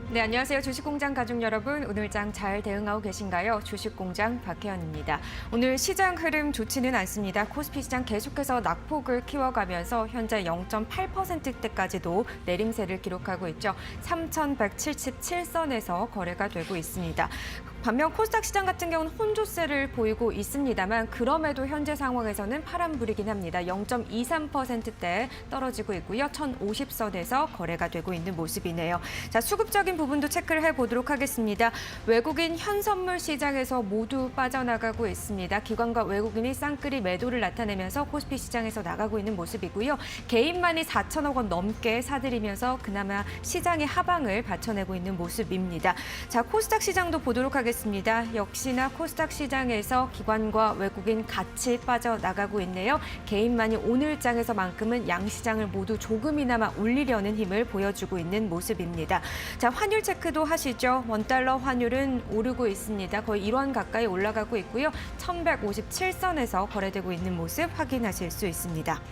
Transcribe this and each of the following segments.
네, 안녕하세요. 주식공장 가족 여러분. 오늘장 잘 대응하고 계신가요? 주식공장 박혜연입니다. 오늘 시장 흐름 좋지는 않습니다. 코스피 시장 계속해서 낙폭을 키워가면서 현재 0.8%대까지도 내림세를 기록하고 있죠. 3,177선에서 거래가 되고 있습니다. 반면 코스닥 시장 같은 경우는 혼조세를 보이고 있습니다만 그럼에도 현재 상황에서는 파란불이긴 합니다. 0.23%대 떨어지고 있고요. 1,050선에서 거래가 되고 있는 모습이네요. 자, 수급적인 부분도 체크를 해보도록 하겠습니다. 외국인 현선물 시장에서 모두 빠져나가고 있습니다. 기관과 외국인이 쌍끌이 매도를 나타내면서 코스피 시장에서 나가고 있는 모습이고요. 개인만이 4천억 원 넘게 사들이면서 그나마 시장의 하방을 받쳐내고 있는 모습입니다. 자, 코스닥 시장도 보도록 하겠습니다. 역시나 코스닥 시장에서 기관과 외국인 같이 빠져나가고 있네요. 개인만이 오늘장에서만큼은 양시장을 모두 조금이나마 올리려는 힘을 보여주고 있는 모습입니다. 자, 환율 체크도 하시죠. 원달러 환율은 오르고 있습니다. 거의 1원 가까이 올라가고 있고요. 1,157선에서 거래되고 있는 모습 확인하실 수 있습니다.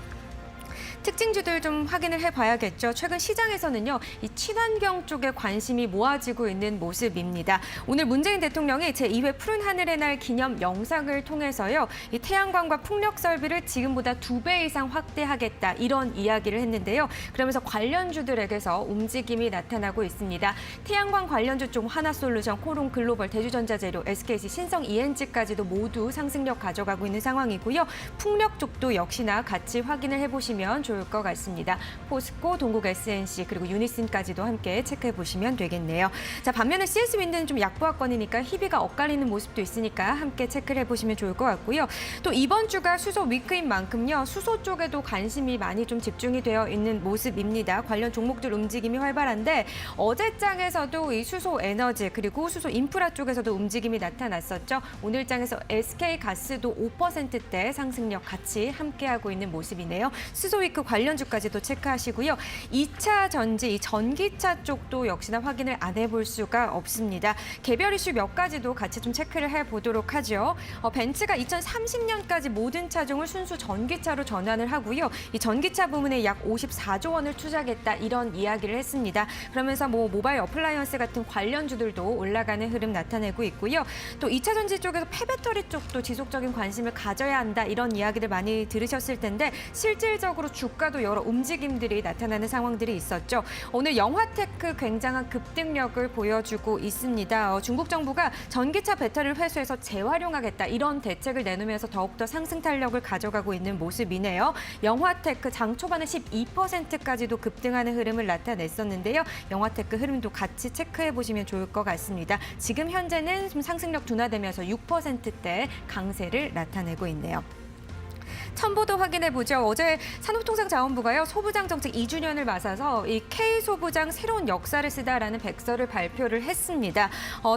특징주들 좀 확인을 해봐야겠죠. 최근 시장에서는요, 이 친환경 쪽에 관심이 모아지고 있는 모습입니다. 오늘 문재인 대통령이 제2회 푸른 하늘의 날 기념 영상을 통해서요, 이 태양광과 풍력 설비를 지금보다 2배 이상 확대하겠다 이런 이야기를 했는데요. 그러면서 관련주들에게서 움직임이 나타나고 있습니다. 태양광 관련주 쪽 하나솔루션, 코롱 글로벌, 대주전자재료, SKC, 신성 ENG까지도 모두 상승력 가져가고 있는 상황이고요. 풍력 쪽도 역시나 같이 확인을 해보시면 좋을 것 같습니다. 포스코, 동국 SNC 그리고 유니슨까지도 함께 체크해 보시면 되겠네요. 자, 반면에 CS윈드는 좀 약보합권이니까 희비가 엇갈리는 모습도 있으니까 함께 체크를 해보시면 좋을 것 같고요. 또 이번 주가 수소 위크인 만큼요, 수소 쪽에도 관심이 많이 좀 집중이 되어 있는 모습입니다. 관련 종목들 움직임이 활발한데 어제장에서도 이 수소 에너지 그리고 수소 인프라 쪽에서도 움직임이 나타났었죠. 오늘장에서 SK가스도 5%대 상승력 같이 함께하고 있는 모습이네요. 수소 위크 관련주까지도 체크하시고요. 2차 전지, 전기차 쪽도 역시나 확인을 안 해볼 수가 없습니다. 개별 이슈 몇 가지도 같이 좀 체크를 해보도록 하죠. 벤츠가 2030년까지 모든 차종을 순수 전기차로 전환을 하고요. 이 전기차 부문에 약 54조 원을 투자하겠다 이런 이야기를 했습니다. 그러면서 모바일 어플라이언스 같은 관련주들도 올라가는 흐름 나타내고 있고요. 또 2차 전지 쪽에서 폐배터리 쪽도 지속적인 관심을 가져야 한다 이런 이야기를 많이 들으셨을 텐데 실질적으로 주가도 여러 움직임들이 나타나는 상황들이 있었죠. 오늘 영화테크 굉장한 급등력을 보여주고 있습니다. 중국 정부가 전기차 배터리를 회수해서 재활용하겠다 이런 대책을 내놓으면서 더욱더 상승 탄력을 가져가고 있는 모습이네요. 영화테크 장 초반에 12%까지도 급등하는 흐름을 나타냈었는데요. 영화테크 흐름도 같이 체크해 보시면 좋을 것 같습니다. 지금 현재는 좀 상승력 둔화되면서 6%대 강세를 나타내고 있네요. 첨보도 확인해보죠. 어제 산업통상자원부가요, 소부장 정책 2주년을 맞아서 이 K소부장 새로운 역사를 쓰다라는 백서를 발표를 했습니다.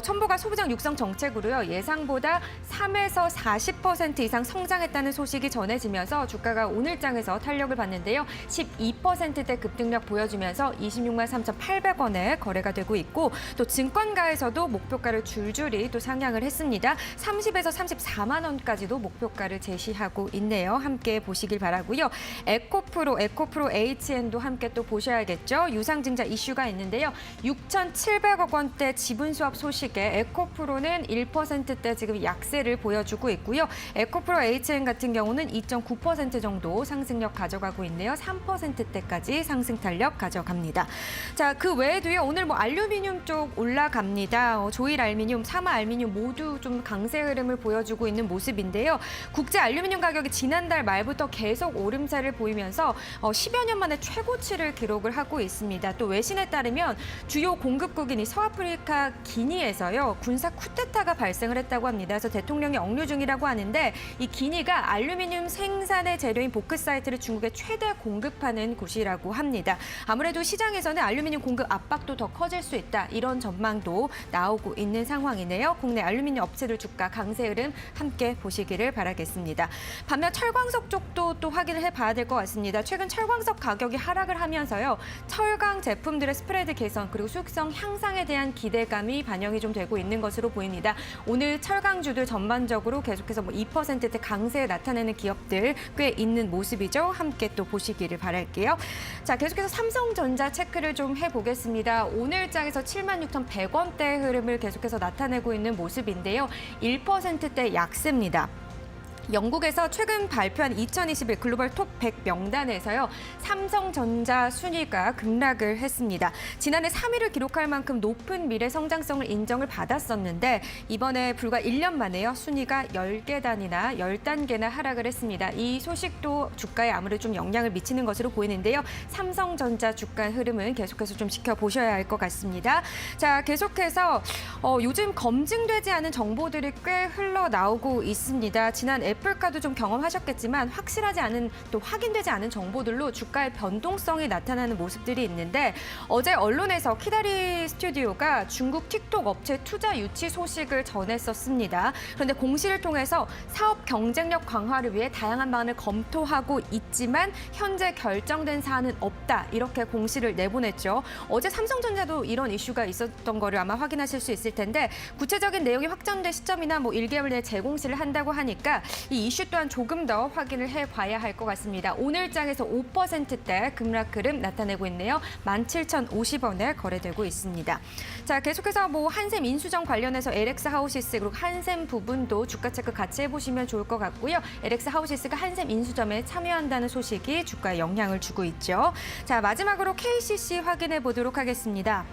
첨보가 소부장 육성 정책으로요, 예상보다 3에서 40% 이상 성장했다는 소식이 전해지면서 주가가 오늘장에서 탄력을 받는데요. 12%대 급등력 보여주면서 26만 3,800원에 거래가 되고 있고 또 증권가에서도 목표가를 줄줄이 또 상향을 했습니다. 30에서 34만 원까지도 목표가를 제시하고 있네요. 함께 보시길 바라고요. 에코프로 HN도 함께 또 보셔야겠죠. 유상증자 이슈가 있는데요. 6,700억 원대 지분 수합 소식에 에코프로는 1%대 지금 약세를 보여주고 있고요. 에코프로 HN 같은 경우는 2.9% 정도 상승력 가져가고 있네요. 3%대까지 상승 탄력 가져갑니다. 자, 그 외에도요. 오늘 알루미늄 쪽 올라갑니다. 조일 알미늄, 사마 알미늄 모두 좀 강세 흐름을 보여주고 있는 모습인데요. 국제 알루미늄 가격이 지난달 말부터 계속 오름세를 보이면서 10여 년 만에 최고치를 기록을 하고 있습니다. 또 외신에 따르면 주요 공급국인 서아프리카 기니에서요, 군사 쿠데타가 발생을 했다고 합니다. 그래서 대통령이 억류 중이라고 하는데 이 기니가 알루미늄 생산의 재료인 보크사이트를 중국에 최대 공급하는 곳이라고 합니다. 아무래도 시장에서는 알루미늄 공급 압박도 더 커질 수 있다 이런 전망도 나오고 있는 상황이네요. 국내 알루미늄 업체들 주가 강세 흐름 함께 보시기를 바라겠습니다. 반면 철광 철광석 쪽도 또 확인을 해봐야 될 것 같습니다. 최근 철광석 가격이 하락을 하면서요. 철강 제품들의 스프레드 개선 그리고 수익성 향상에 대한 기대감이 반영이 좀 되고 있는 것으로 보입니다. 오늘 철강주들 전반적으로 계속해서 2%대 강세 나타내는 기업들 꽤 있는 모습이죠. 함께 또 보시기를 바랄게요. 자, 계속해서 삼성전자 체크를 좀 해보겠습니다. 오늘 장에서 76,100원대 흐름을 계속해서 나타내고 있는 모습인데요. 1%대 약세입니다. 영국에서 최근 발표한 2021 글로벌 톱 100 명단에서요. 삼성전자 순위가 급락을 했습니다. 지난해 3위를 기록할 만큼 높은 미래 성장성을 인정을 받았었는데 이번에 불과 1년 만에요. 순위가 10계단이나 10단계나 하락을 했습니다. 이 소식도 주가에 아무래도 좀 영향을 미치는 것으로 보이는데요. 삼성전자 주가 흐름은 계속해서 좀 지켜보셔야 할 것 같습니다. 자, 계속해서 요즘 검증되지 않은 정보들이 꽤 흘러나오고 있습니다. 지난 애플가도 좀 경험하셨겠지만 확실하지 않은 또 확인되지 않은 정보들로 주가의 변동성이 나타나는 모습들이 있는데 어제 언론에서 키다리 스튜디오가 중국 틱톡 업체 투자 유치 소식을 전했었습니다. 그런데 공시를 통해서 사업 경쟁력 강화를 위해 다양한 방안을 검토하고 있지만 현재 결정된 사안은 없다. 이렇게 공시를 내보냈죠. 어제 삼성전자도 이런 이슈가 있었던 거를 아마 확인하실 수 있을 텐데 구체적인 내용이 확정된 시점이나 1개월 내에 재공시를 한다고 하니까 이 이슈 또한 조금 더 확인을 해봐야 할 것 같습니다. 오늘 장에서 5%대 급락 흐름 나타내고 있네요. 17,050원에 거래되고 있습니다. 자, 계속해서 한샘 인수정 관련해서 LX 하우시스 그리고 한샘 부분도 주가 체크 같이 해보시면 좋을 것 같고요. LX 하우시스가 한샘 인수점에 참여한다는 소식이 주가에 영향을 주고 있죠. 자, 마지막으로 KCC 확인해 보도록 하겠습니다.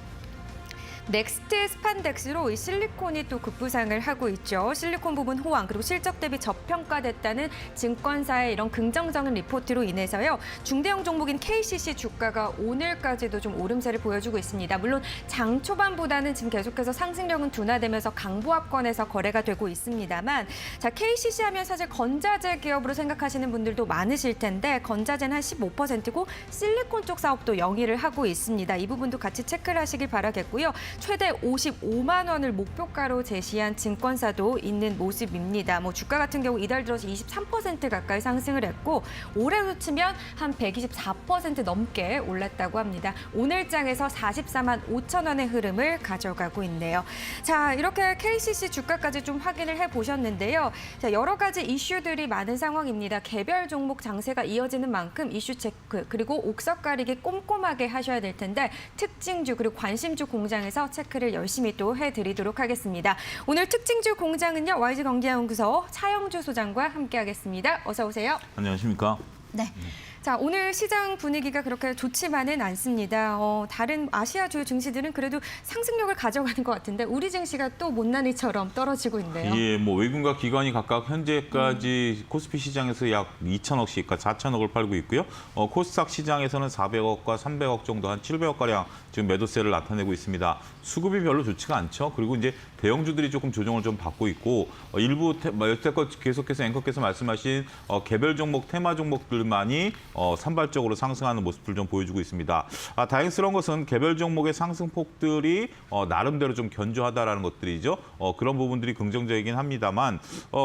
넥스트 스판덱스로 이 실리콘이 또 급부상을 하고 있죠. 실리콘 부분 호황 그리고 실적 대비 저평가됐다는 증권사의 이런 긍정적인 리포트로 인해서요. 중대형 종목인 KCC 주가가 오늘까지도 좀 오름세를 보여주고 있습니다. 물론 장 초반보다는 지금 계속해서 상승력은 둔화되면서 강보합권에서 거래가 되고 있습니다만 자, KCC 하면 사실 건자재 기업으로 생각하시는 분들도 많으실 텐데 건자재는 한 15%고 실리콘 쪽 사업도 영위를 하고 있습니다. 이 부분도 같이 체크를 하시길 바라겠고요. 최대 55만 원을 목표가로 제시한 증권사도 있는 모습입니다. 주가 같은 경우 이달 들어서 23% 가까이 상승을 했고 올해로 치면 한 124% 넘게 올랐다고 합니다. 오늘 장에서 44만 5천 원의 흐름을 가져가고 있네요. 자, 이렇게 KCC 주가까지 좀 확인을 해보셨는데요. 자, 여러 가지 이슈들이 많은 상황입니다. 개별 종목 장세가 이어지는 만큼 이슈 체크 그리고 옥석 가리기 꼼꼼하게 하셔야 될 텐데 특징주 그리고 관심주 공장에서 체크를 열심히 또 해드리도록 하겠습니다. 오늘 특징주 공장은요. YG경제연구소 차영주 소장과 함께하겠습니다. 어서 오세요. 안녕하십니까? 네. 자, 오늘 시장 분위기가 그렇게 좋지만은 않습니다. 다른 아시아 주요 증시들은 그래도 상승력을 가져가는 것 같은데 우리 증시가 또 못난이처럼 떨어지고 있네요. 예, 외국인과 기관이 각각 현재까지 코스피 시장에서 약 2천억씩, 그러니까 4천억을 팔고 있고요. 코스닥 시장에서는 400억과 300억 정도, 한 700억가량 지금 매도세를 나타내고 있습니다. 수급이 별로 좋지가 않죠. 그리고 이제 대형주들이 조금 조정을 좀 받고 있고 일부 여태껏 계속해서 앵커께서 말씀하신 개별 종목, 테마 종목들만이 산발적으로 상승하는 모습을 좀 보여주고 있습니다. 다행스러운 것은 개별 종목의 상승폭들이 나름대로 좀 견조하다라는 것들이죠. 그런 부분들이 긍정적이긴 합니다만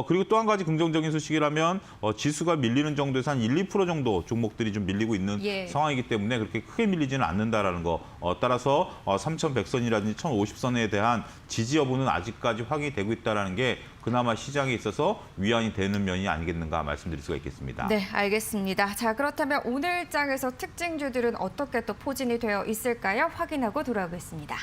그리고 또 한 가지 긍정적인 소식이라면 지수가 밀리는 정도에서 한 1, 2% 정도 종목들이 좀 밀리고 있는 상황이기 때문에 그렇게 크게 밀리지는 않는다라는 거. 따라서 3,100선이라든지 1,050선에 대한 지지 여부는 아직까지 확인이 되고 있다는 게 그나마 시장에 있어서 위안이 되는 면이 아니겠는가 말씀드릴 수가 있겠습니다. 네, 알겠습니다. 자, 그렇다면 오늘 장에서 특징주들은 어떻게 또 포진이 되어 있을까요? 확인하고 돌아오겠습니다.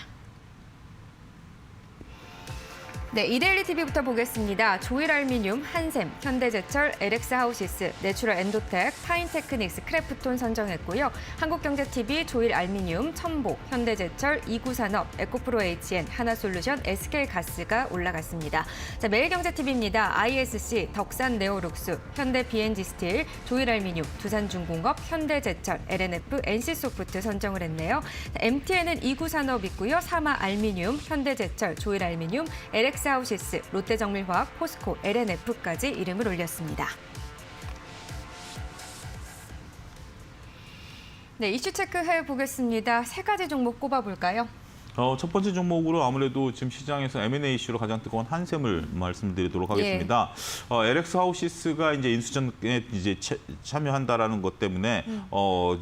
네, 이데일리 TV부터 보겠습니다. 조일알미늄, 한샘, 현대제철, LX 하우시스, 내추럴 엔도텍, 파인테크닉스, 크래프톤 선정했고요. 한국경제TV, 조일알미늄, 첨보, 현대제철, 이구산업, 에코프로 HN, 하나솔루션, SK가스가 올라갔습니다. 자, 매일경제TV입니다. ISC, 덕산네오룩스, 현대BNG스틸, 조일알미늄, 두산중공업, 현대제철, LNF, NC소프트 선정을 했네요. 자, MTN은 이구산업 있고요. 사마알미늄, 현대제철, 조일알미늄, LX 하우시스, 롯데정밀화학, 포스코, LNF까지 이름을 올렸습니다. 네, 이슈 체크해 보겠습니다. 세 가지 종목 꼽아볼까요? 첫 번째 종목으로 아무래도 지금 시장에서 M&A 이슈로 가장 뜨거운 한샘을 말씀드리도록 하겠습니다. LX 하우시스가 이제 인수전에 이제 참여한다라는 것 때문에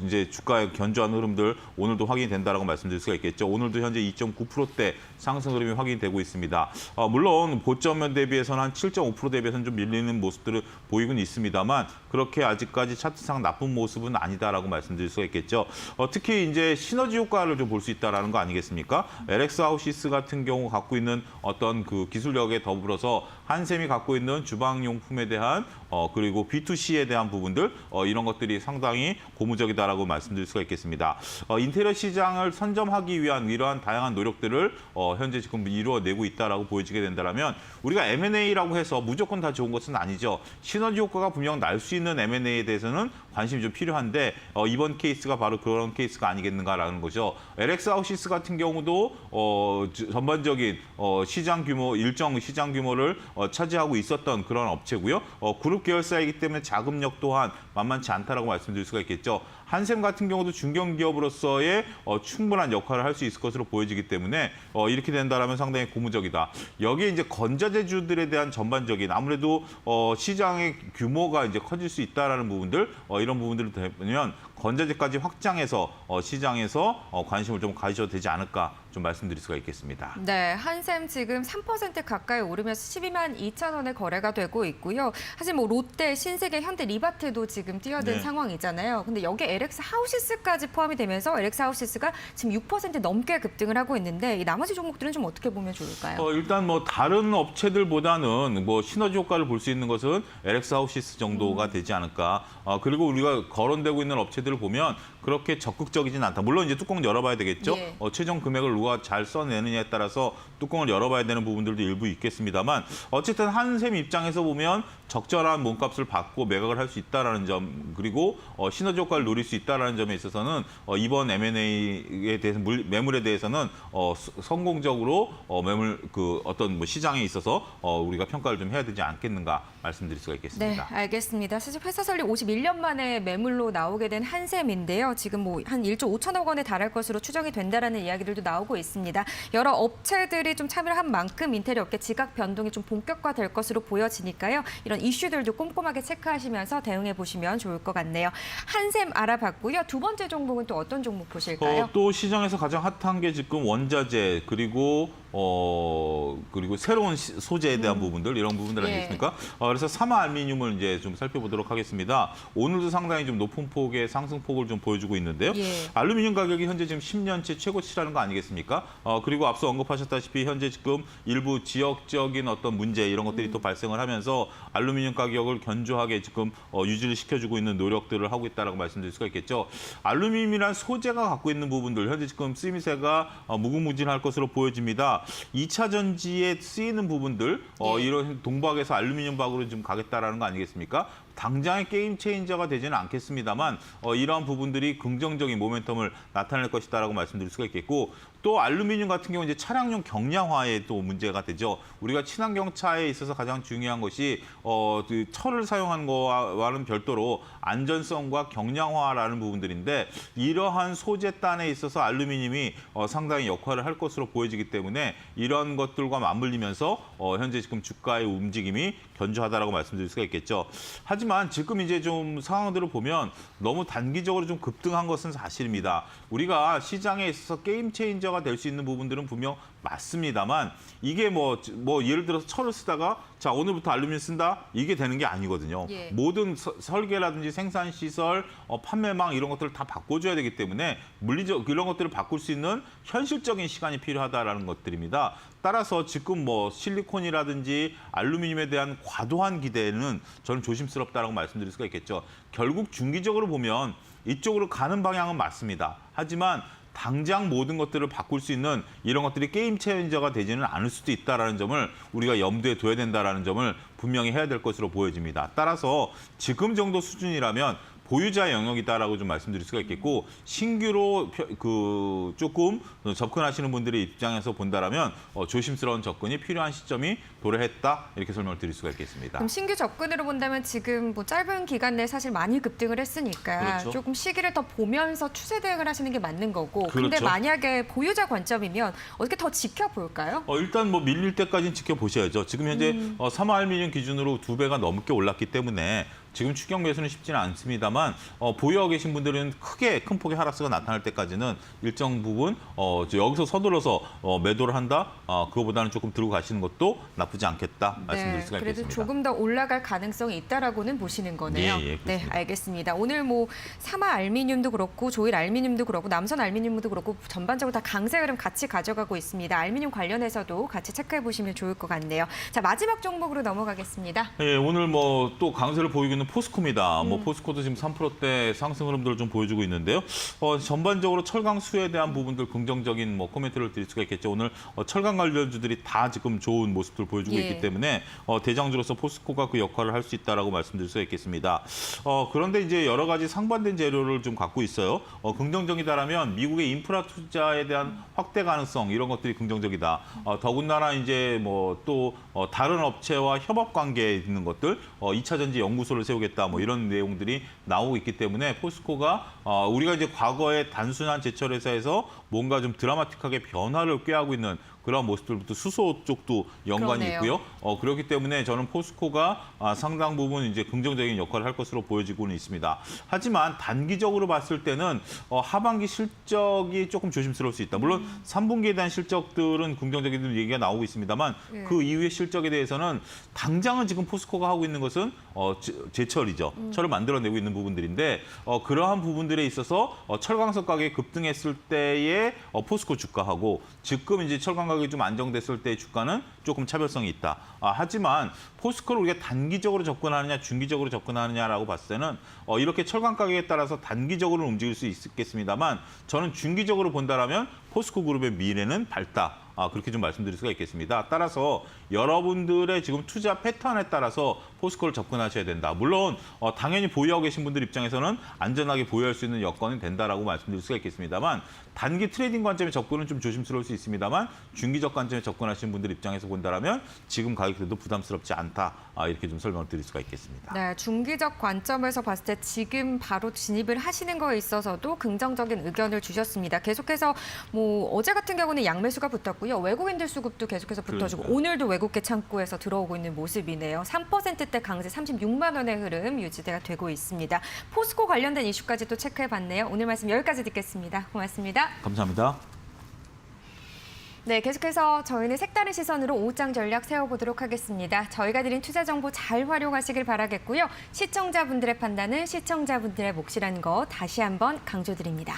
이제 주가의 견조한 흐름들 오늘도 확인이 된다라고 말씀드릴 수가 있겠죠. 오늘도 현재 2.9%대 상승 흐름이 확인되고 있습니다. 물론 고점 대비해서는 한 7.5% 대비해서는 좀 밀리는 모습들을 보이곤 있습니다만 그렇게 아직까지 차트상 나쁜 모습은 아니다라고 말씀드릴 수가 있겠죠. 특히 이제 시너지 효과를 좀 볼 수 있다라는 거 아니겠습니까? LX 하우시스 같은 경우 갖고 있는 어떤 그 기술력에 더불어서 한샘이 갖고 있는 주방용품에 대한 그리고 B2C에 대한 부분들 이런 것들이 상당히 고무적이다라고 말씀드릴 수가 있겠습니다. 인테리어 시장을 선점하기 위한 이러한 다양한 노력들을 현재 지금 이루어내고 있다라고 보여지게 된다면 우리가 M&A라고 해서 무조건 다 좋은 것은 아니죠. 시너지 효과가 분명 날 수 있는 M&A에 대해서는 관심이 좀 필요한데 이번 케이스가 바로 그런 케이스가 아니겠는가라는 거죠. LX 하우시스 같은 경우도 전반적인 시장 규모 일정 시장 규모를 차지하고 있었던 그런 업체고요. 그룹 계열사이기 때문에 자금력 또한 만만치 않다라고 말씀드릴 수가 있겠죠. 한샘 같은 경우도 중견기업으로서의 충분한 역할을 할 수 있을 것으로 보여지기 때문에 이렇게 된다라면 상당히 고무적이다. 여기에 이제 건자재주들에 대한 전반적인 아무래도 시장의 규모가 이제 커질 수 있다라는 부분들 이런 부분들을 되면 건자재까지 확장해서 시장에서 관심을 좀 가지셔도 되지 않을까 좀 말씀드릴 수가 있겠습니다. 네, 한샘 지금 3% 가까이 오르면서 12만 2천 원에 거래가 되고 있고요. 사실 뭐 롯데, 신세계, 현대, 리바트도 지금 뛰어든 네. 상황이잖아요. 근데 여기에 LX 하우시스까지 포함이 되면서 LX 하우시스가 지금 6% 넘게 급등을 하고 있는데 이 나머지 종목들은 좀 어떻게 보면 좋을까요? 일단 뭐 다른 업체들보다는 뭐 시너지 효과를 볼 수 있는 것은 LX 하우시스 정도가 되지 않을까. 그리고 우리가 거론되고 있는 업체들을 보면 그렇게 적극적이진 않다. 물론 이제 뚜껑을 열어봐야 되겠죠. 예. 최종 금액을 누가 잘 써내느냐에 따라서 뚜껑을 열어봐야 되는 부분들도 일부 있겠습니다만 어쨌든 한샘 입장에서 보면 적절한 몸값을 받고 매각을 할 수 있다라는 점 그리고 시너지 효과를 노릴 수 있다라는 점에 있어서는 이번 M&A에 대해서 매물에 대해서는 성공적으로 매물 그 어떤 뭐 시장에 있어서 우리가 평가를 좀 해야 되지 않겠는가 말씀드릴 수가 네, 있겠습니다. 알겠습니다. 사실 회사 설립 51년 만에 매물로 나오게 된 한샘인데요. 지금 뭐 한 1조 5천억 원에 달할 것으로 추정이 된다라는 이야기들도 나오고 있습니다. 여러 업체들이 좀 참여를 한 만큼 인테리어 업계 지각 변동이 좀 본격화될 것으로 보여지니까요. 이런 이슈들도 꼼꼼하게 체크하시면서 대응해 보시면 좋을 것 같네요. 한샘 알아봤고요. 두 번째 종목은 또 어떤 종목 보실까요? 또 시장에서 가장 핫한 게 지금 원자재 그리고 새로운 소재에 대한 부분들 이런 부분들 예. 아니겠습니까? 그래서 사마 알미늄을 이제 좀 살펴보도록 하겠습니다. 오늘도 상당히 좀 높은 폭의 상승폭을 좀 보여주고 있는데요. 예. 알루미늄 가격이 현재 지금 10년째 최고치라는 거 아니겠습니까? 그리고 앞서 언급하셨다시피 현재 지금 일부 지역적인 어떤 문제 이런 것들이 또 발생을 하면서 알루미늄 가격을 견조하게 지금 유지를 시켜주고 있는 노력들을 하고 있다라고 말씀드릴 수가 있겠죠. 알루미늄이란 소재가 갖고 있는 부분들 현재 지금 쓰임새가 무궁무진할 것으로 보여집니다. 2차 전지에 쓰이는 부분들 이런 동박에서 알루미늄 박으로 좀 가겠다라는 거 아니겠습니까? 당장의 게임 체인저가 되지는 않겠습니다만 이러한 부분들이 긍정적인 모멘텀을 나타낼 것이다라고 말씀드릴 수가 있겠고 또 알루미늄 같은 경우 이제 차량용 경량화에 또 문제가 되죠. 우리가 친환경 차에 있어서 가장 중요한 것이 그 철을 사용하는 거와는 별도로 안전성과 경량화라는 부분들인데 이러한 소재단에 있어서 알루미늄이 상당히 역할을 할 것으로 보여지기 때문에 이런 것들과 맞물리면서 현재 지금 주가의 움직임이 견조하다라고 말씀드릴 수가 있겠죠. 하지만 지금 이제 좀 상황들을 보면 너무 단기적으로 좀 급등한 것은 사실입니다. 우리가 시장에 있어서 게임 체인저가 될 수 있는 부분들은 분명 맞습니다만 이게 뭐 예를 들어서 철을 쓰다가 자 오늘부터 알루미늄 쓴다 이게 되는 게 아니거든요. 예. 모든 설계라든지 생산 시설, 판매망 이런 것들을 다 바꿔줘야 되기 때문에 물리적 이런 것들을 바꿀 수 있는 현실적인 시간이 필요하다라는 것들입니다. 따라서 지금 뭐 실리콘이라든지 알루미늄에 대한 과도한 기대는 저는 조심스럽다라고 말씀드릴 수가 있겠죠. 결국 중기적으로 보면 이쪽으로 가는 방향은 맞습니다. 하지만 당장 모든 것들을 바꿀 수 있는 이런 것들이 게임 체인저가 되지는 않을 수도 있다는 점을 우리가 염두에 둬야 된다는 점을 분명히 해야 될 것으로 보여집니다. 따라서 지금 정도 수준이라면 보유자 영역이다라고 좀 말씀드릴 수가 있겠고 신규로 조금 접근하시는 분들의 입장에서 본다라면 조심스러운 접근이 필요한 시점이 도래했다 이렇게 설명을 드릴 수가 있겠습니다. 그럼 신규 접근으로 본다면 지금 뭐 짧은 기간 내에 사실 많이 급등을 했으니까 그렇죠. 조금 시기를 더 보면서 추세 대응을 하시는 게 맞는 거고. 근데 그렇죠. 만약에 보유자 관점이면 어떻게 더 지켜볼까요? 일단 뭐 밀릴 때까지는 지켜보셔야죠. 지금 현재 삼화 알루미늄 기준으로 2배가 넘게 올랐기 때문에 지금 추격 매수는 쉽지는 않습니다만 보유하고 계신 분들은 큰 폭의 하락세가 나타날 때까지는 일정 부분 여기서 서둘러서 매도를 한다. 그거보다는 조금 들고 가시는 것도 나쁘지 않겠다 말씀드릴 수가 그래도 있겠습니다. 조금 더 올라갈 가능성이 있다라고는 보시는 거네요. 예, 네, 알겠습니다. 오늘 뭐 삼화 알루미늄도 그렇고 조일 알루미늄도 그렇고 남선 알루미늄도 그렇고 전반적으로 다 강세 흐름 같이 가져가고 있습니다. 알루미늄 관련해서도 같이 체크해 보시면 좋을 것 같네요. 자, 마지막 종목으로 넘어가겠습니다. 예, 오늘 뭐 또 강세를 보이고 있는 포스코입니다. 뭐 포스코도 지금 3%대 상승 흐름들을 좀 보여주고 있는데요. 전반적으로 철강 수에 대한 부분들 긍정적인 뭐 코멘트를 드릴 수가 있겠죠. 오늘 철강 관련주들이 다 지금 좋은 모습들 보여주고 있기 때문에 대장주로서 포스코가 그 역할을 할 수 있다라고 말씀드릴 수가 있겠습니다. 그런데 이제 여러 가지 상반된 재료를 좀 갖고 있어요. 긍정적이다라면 미국의 인프라 투자에 대한 확대 가능성 이런 것들이 긍정적이다. 더군다나 이제 뭐 또 다른 업체와 협업 관계에 있는 것들, 2차 전지 연구소를 세우겠다 뭐 이런 내용들이 나오고 있기 때문에 포스코가 우리가 이제 과거에 단순한 제철 회사에서 뭔가 좀 드라마틱하게 변화를 꾀하고 있는 그런 모습들부터 수소 쪽도 연관이 그러네요. 있고요. 그렇기 때문에 저는 포스코가 상당 부분 이제 긍정적인 역할을 할 것으로 보여지고는 있습니다. 하지만 단기적으로 봤을 때는 하반기 실적이 조금 조심스러울 수 있다. 물론 3분기에 대한 실적들은 긍정적인 얘기가 나오고 있습니다만 그 이후의 실적에 대해서는 당장은 지금 포스코가 하고 있는 것은 제철이죠. 철을 만들어내고 있는 부분들인데 그러한 부분들에 있어서 철강석 가격이 급등했을 때의 포스코 주가하고 지금 이제 철강 가격이 좀 안정됐을 때의 주가는 조금 차별성이 있다. 하지만 포스코를 우리가 단기적으로 접근하느냐 중기적으로 접근하느냐라고 봤을 때는 이렇게 철강 가격에 따라서 단기적으로 움직일 수 있겠습니다만 저는 중기적으로 본다라면 포스코 그룹의 미래는 밝다. 그렇게 좀 말씀드릴 수가 있겠습니다. 따라서 여러분들의 지금 투자 패턴에 따라서 포스코를 접근하셔야 된다. 물론 당연히 보유하고 계신 분들 입장에서는 안전하게 보유할 수 있는 여건이 된다라고 말씀드릴 수가 있겠습니다만 단기 트레이딩 관점의 접근은 좀 조심스러울 수 있습니다만 중기적 관점에 접근하시는 분들 입장에서 본다라면 지금 가격대도 부담스럽지 않다. 이렇게 좀 설명을 드릴 수가 있겠습니다. 네, 중기적 관점에서 봤을 때 지금 바로 진입을 하시는 거에 있어서도 긍정적인 의견을 주셨습니다. 계속해서 뭐 어제 같은 경우는 양매수가 붙었고요. 외국인들 수급도 계속해서 붙어주고 그러니까요. 오늘도 외국계 창구에서 들어오고 있는 모습이네요. 3%대 강세 36만 원의 흐름 유지가 되고 있습니다. 포스코 관련된 이슈까지 또 체크해봤네요. 오늘 말씀 여기까지 듣겠습니다. 고맙습니다. 감사합니다. 네, 계속해서 저희는 색다른 시선으로 오후장 전략 세워보도록 하겠습니다. 저희가 드린 투자 정보 잘 활용하시길 바라겠고요. 시청자분들의 판단은 시청자분들의 몫이라는 거 다시 한번 강조드립니다.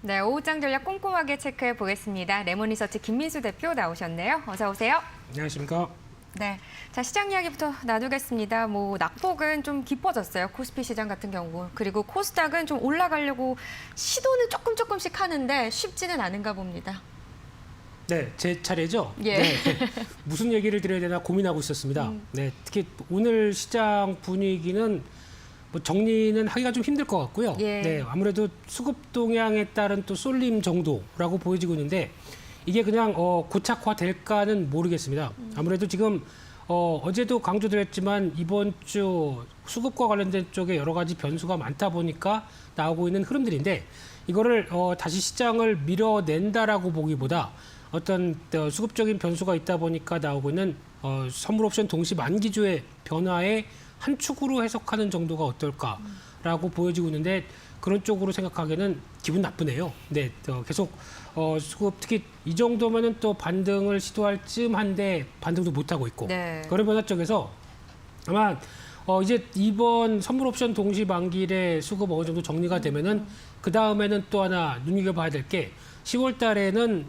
네, 오후장 전략 꼼꼼하게 체크해 보겠습니다. 레몬리서치 김민수 대표 나오셨네요. 어서 오세요. 안녕하십니까. 네, 자 시장 이야기부터 나누겠습니다. 뭐 낙폭은 좀 깊어졌어요. 코스피 시장 같은 경우. 그리고 코스닥은 좀 올라가려고 시도는 조금씩 하는데 쉽지는 않은가 봅니다. 네, 제 차례죠. 예. 네, 무슨 얘기를 드려야 되나 고민하고 있었습니다. 네, 특히 오늘 시장 분위기는 뭐 정리는 하기가 좀 힘들 것 같고요. 예. 네, 아무래도 수급 동향에 따른 또 쏠림 정도라고 보여지고 있는데 이게 그냥 고착화될까는 모르겠습니다. 아무래도 지금 어제도 강조드렸지만 이번 주 수급과 관련된 쪽에 여러 가지 변수가 많다 보니까 나오고 있는 흐름들인데 이거를 다시 시장을 밀어낸다라고 보기보다 어떤 수급적인 변수가 있다 보니까 나오고 있는 선물 옵션 동시 만기조의 변화의 한 축으로 해석하는 정도가 어떨까. 라고 보여지고 있는데 그런 쪽으로 생각하기에는 기분 나쁘네요. 네, 계속 수급 특히 이 정도면은 또 반등을 시도할 쯤한데 반등도 못 하고 있고 네. 그런 변화 쪽에서 아마 이제 이번 선물 옵션 동시 만기일에 수급 어느 정도 정리가 되면은 그 다음에는 또 하나 눈여겨봐야 될 게 10월 달에는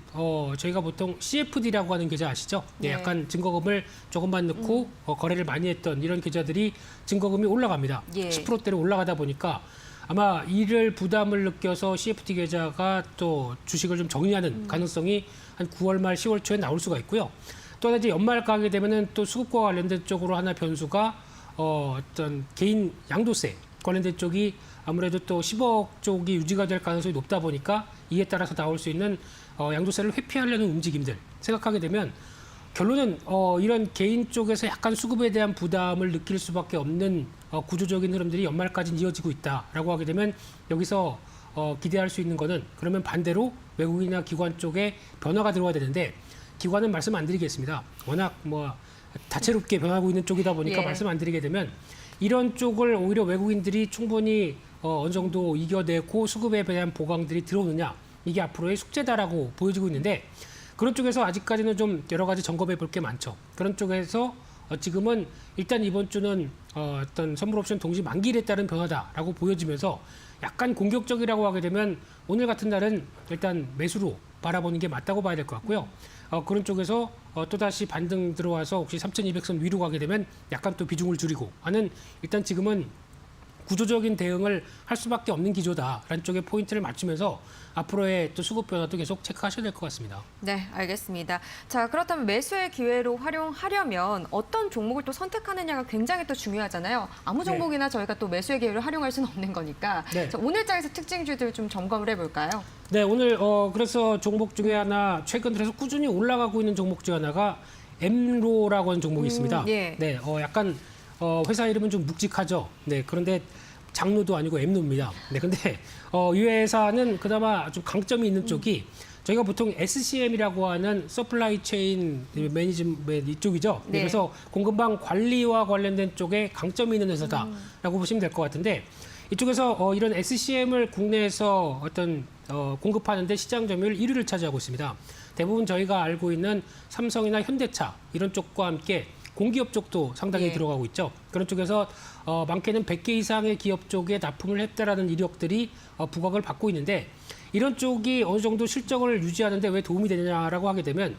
저희가 보통 CFD라고 하는 계좌 아시죠? 네, 네. 약간 증거금을 조금만 넣고 거래를 많이 했던 이런 계좌들이 증거금이 올라갑니다. 예. 10%대로 올라가다 보니까 아마 이를 부담을 느껴서 CFD 계좌가 또 주식을 좀 정리하는 가능성이 한 9월 말 10월 초에 나올 수가 있고요. 또 하나 이제 연말 가게 되면은 또 수급과 관련된 쪽으로 하나 변수가 어떤 개인 양도세 관련된 쪽이 아무래도 또 10억 쪽이 유지가 될 가능성이 높다 보니까 이에 따라서 나올 수 있는 양도세를 회피하려는 움직임들 생각하게 되면 결론은 이런 개인 쪽에서 약간 수급에 대한 부담을 느낄 수밖에 없는 구조적인 흐름들이 연말까지 이어지고 있다라고 하게 되면 여기서 기대할 수 있는 거는 그러면 반대로 외국인이나 기관 쪽에 변화가 들어와야 되는데 기관은 말씀 안 드리겠습니다. 워낙 다채롭게 변하고 있는 쪽이다 보니까 예. 말씀 안 드리게 되면 이런 쪽을 오히려 외국인들이 충분히 어느 정도 이겨내고 수급에 대한 보강들이 들어오느냐 이게 앞으로의 숙제다라고 보여지고 있는데 그런 쪽에서 아직까지는 좀 여러 가지 점검해 볼 게 많죠. 그런 쪽에서 지금은 일단 이번 주는 어떤 선물 옵션 동시 만기일에 따른 변화다라고 보여지면서 약간 공격적이라고 하게 되면 오늘 같은 날은 일단 매수로 바라보는 게 맞다고 봐야 될 것 같고요. 그런 쪽에서 또다시 반등 들어와서 혹시 3,200선 위로 가게 되면 약간 또 비중을 줄이고 하는 일단 지금은 구조적인 대응을 할 수밖에 없는 기조다라는 쪽에 포인트를 맞추면서 앞으로의 또 수급 변화도 계속 체크하셔야 될 것 같습니다. 네, 알겠습니다. 자, 그렇다면 매수의 기회로 활용하려면 어떤 종목을 또 선택하느냐가 굉장히 또 중요하잖아요. 아무 종목이나 저희가 또 매수의 기회를 활용할 수는 없는 거니까. 네. 자, 오늘 장에서 특징주들 좀 점검을 해볼까요? 네, 오늘 그래서 종목 중에 하나 최근 들어서 꾸준히 올라가고 있는 종목 중 하나가 엠로라고 하는 종목이 있습니다. 예. 네, 약간 회사 이름은 좀 묵직하죠. 네, 그런데 장로도 아니고 엠로입니다. 네, 근데 이 회사는 그나마 좀 강점이 있는 쪽이 저희가 보통 SCM이라고 하는 서플라이 체인 매니지먼트 이쪽이죠. 네, 네. 그래서 공급망 관리와 관련된 쪽에 강점이 있는 회사다라고 보시면 될 것 같은데 이쪽에서 이런 SCM을 국내에서 어떤 공급하는데 시장 점유율 1위를 차지하고 있습니다. 대부분 저희가 알고 있는 삼성이나 현대차 이런 쪽과 함께 공기업 쪽도 상당히 예. 들어가고 있죠. 그런 쪽에서 많게는 100개 이상의 기업 쪽에 납품을 했다라는 이력들이 부각을 받고 있는데 이런 쪽이 어느 정도 실적을 유지하는데 왜 도움이 되느냐라고 하게 되면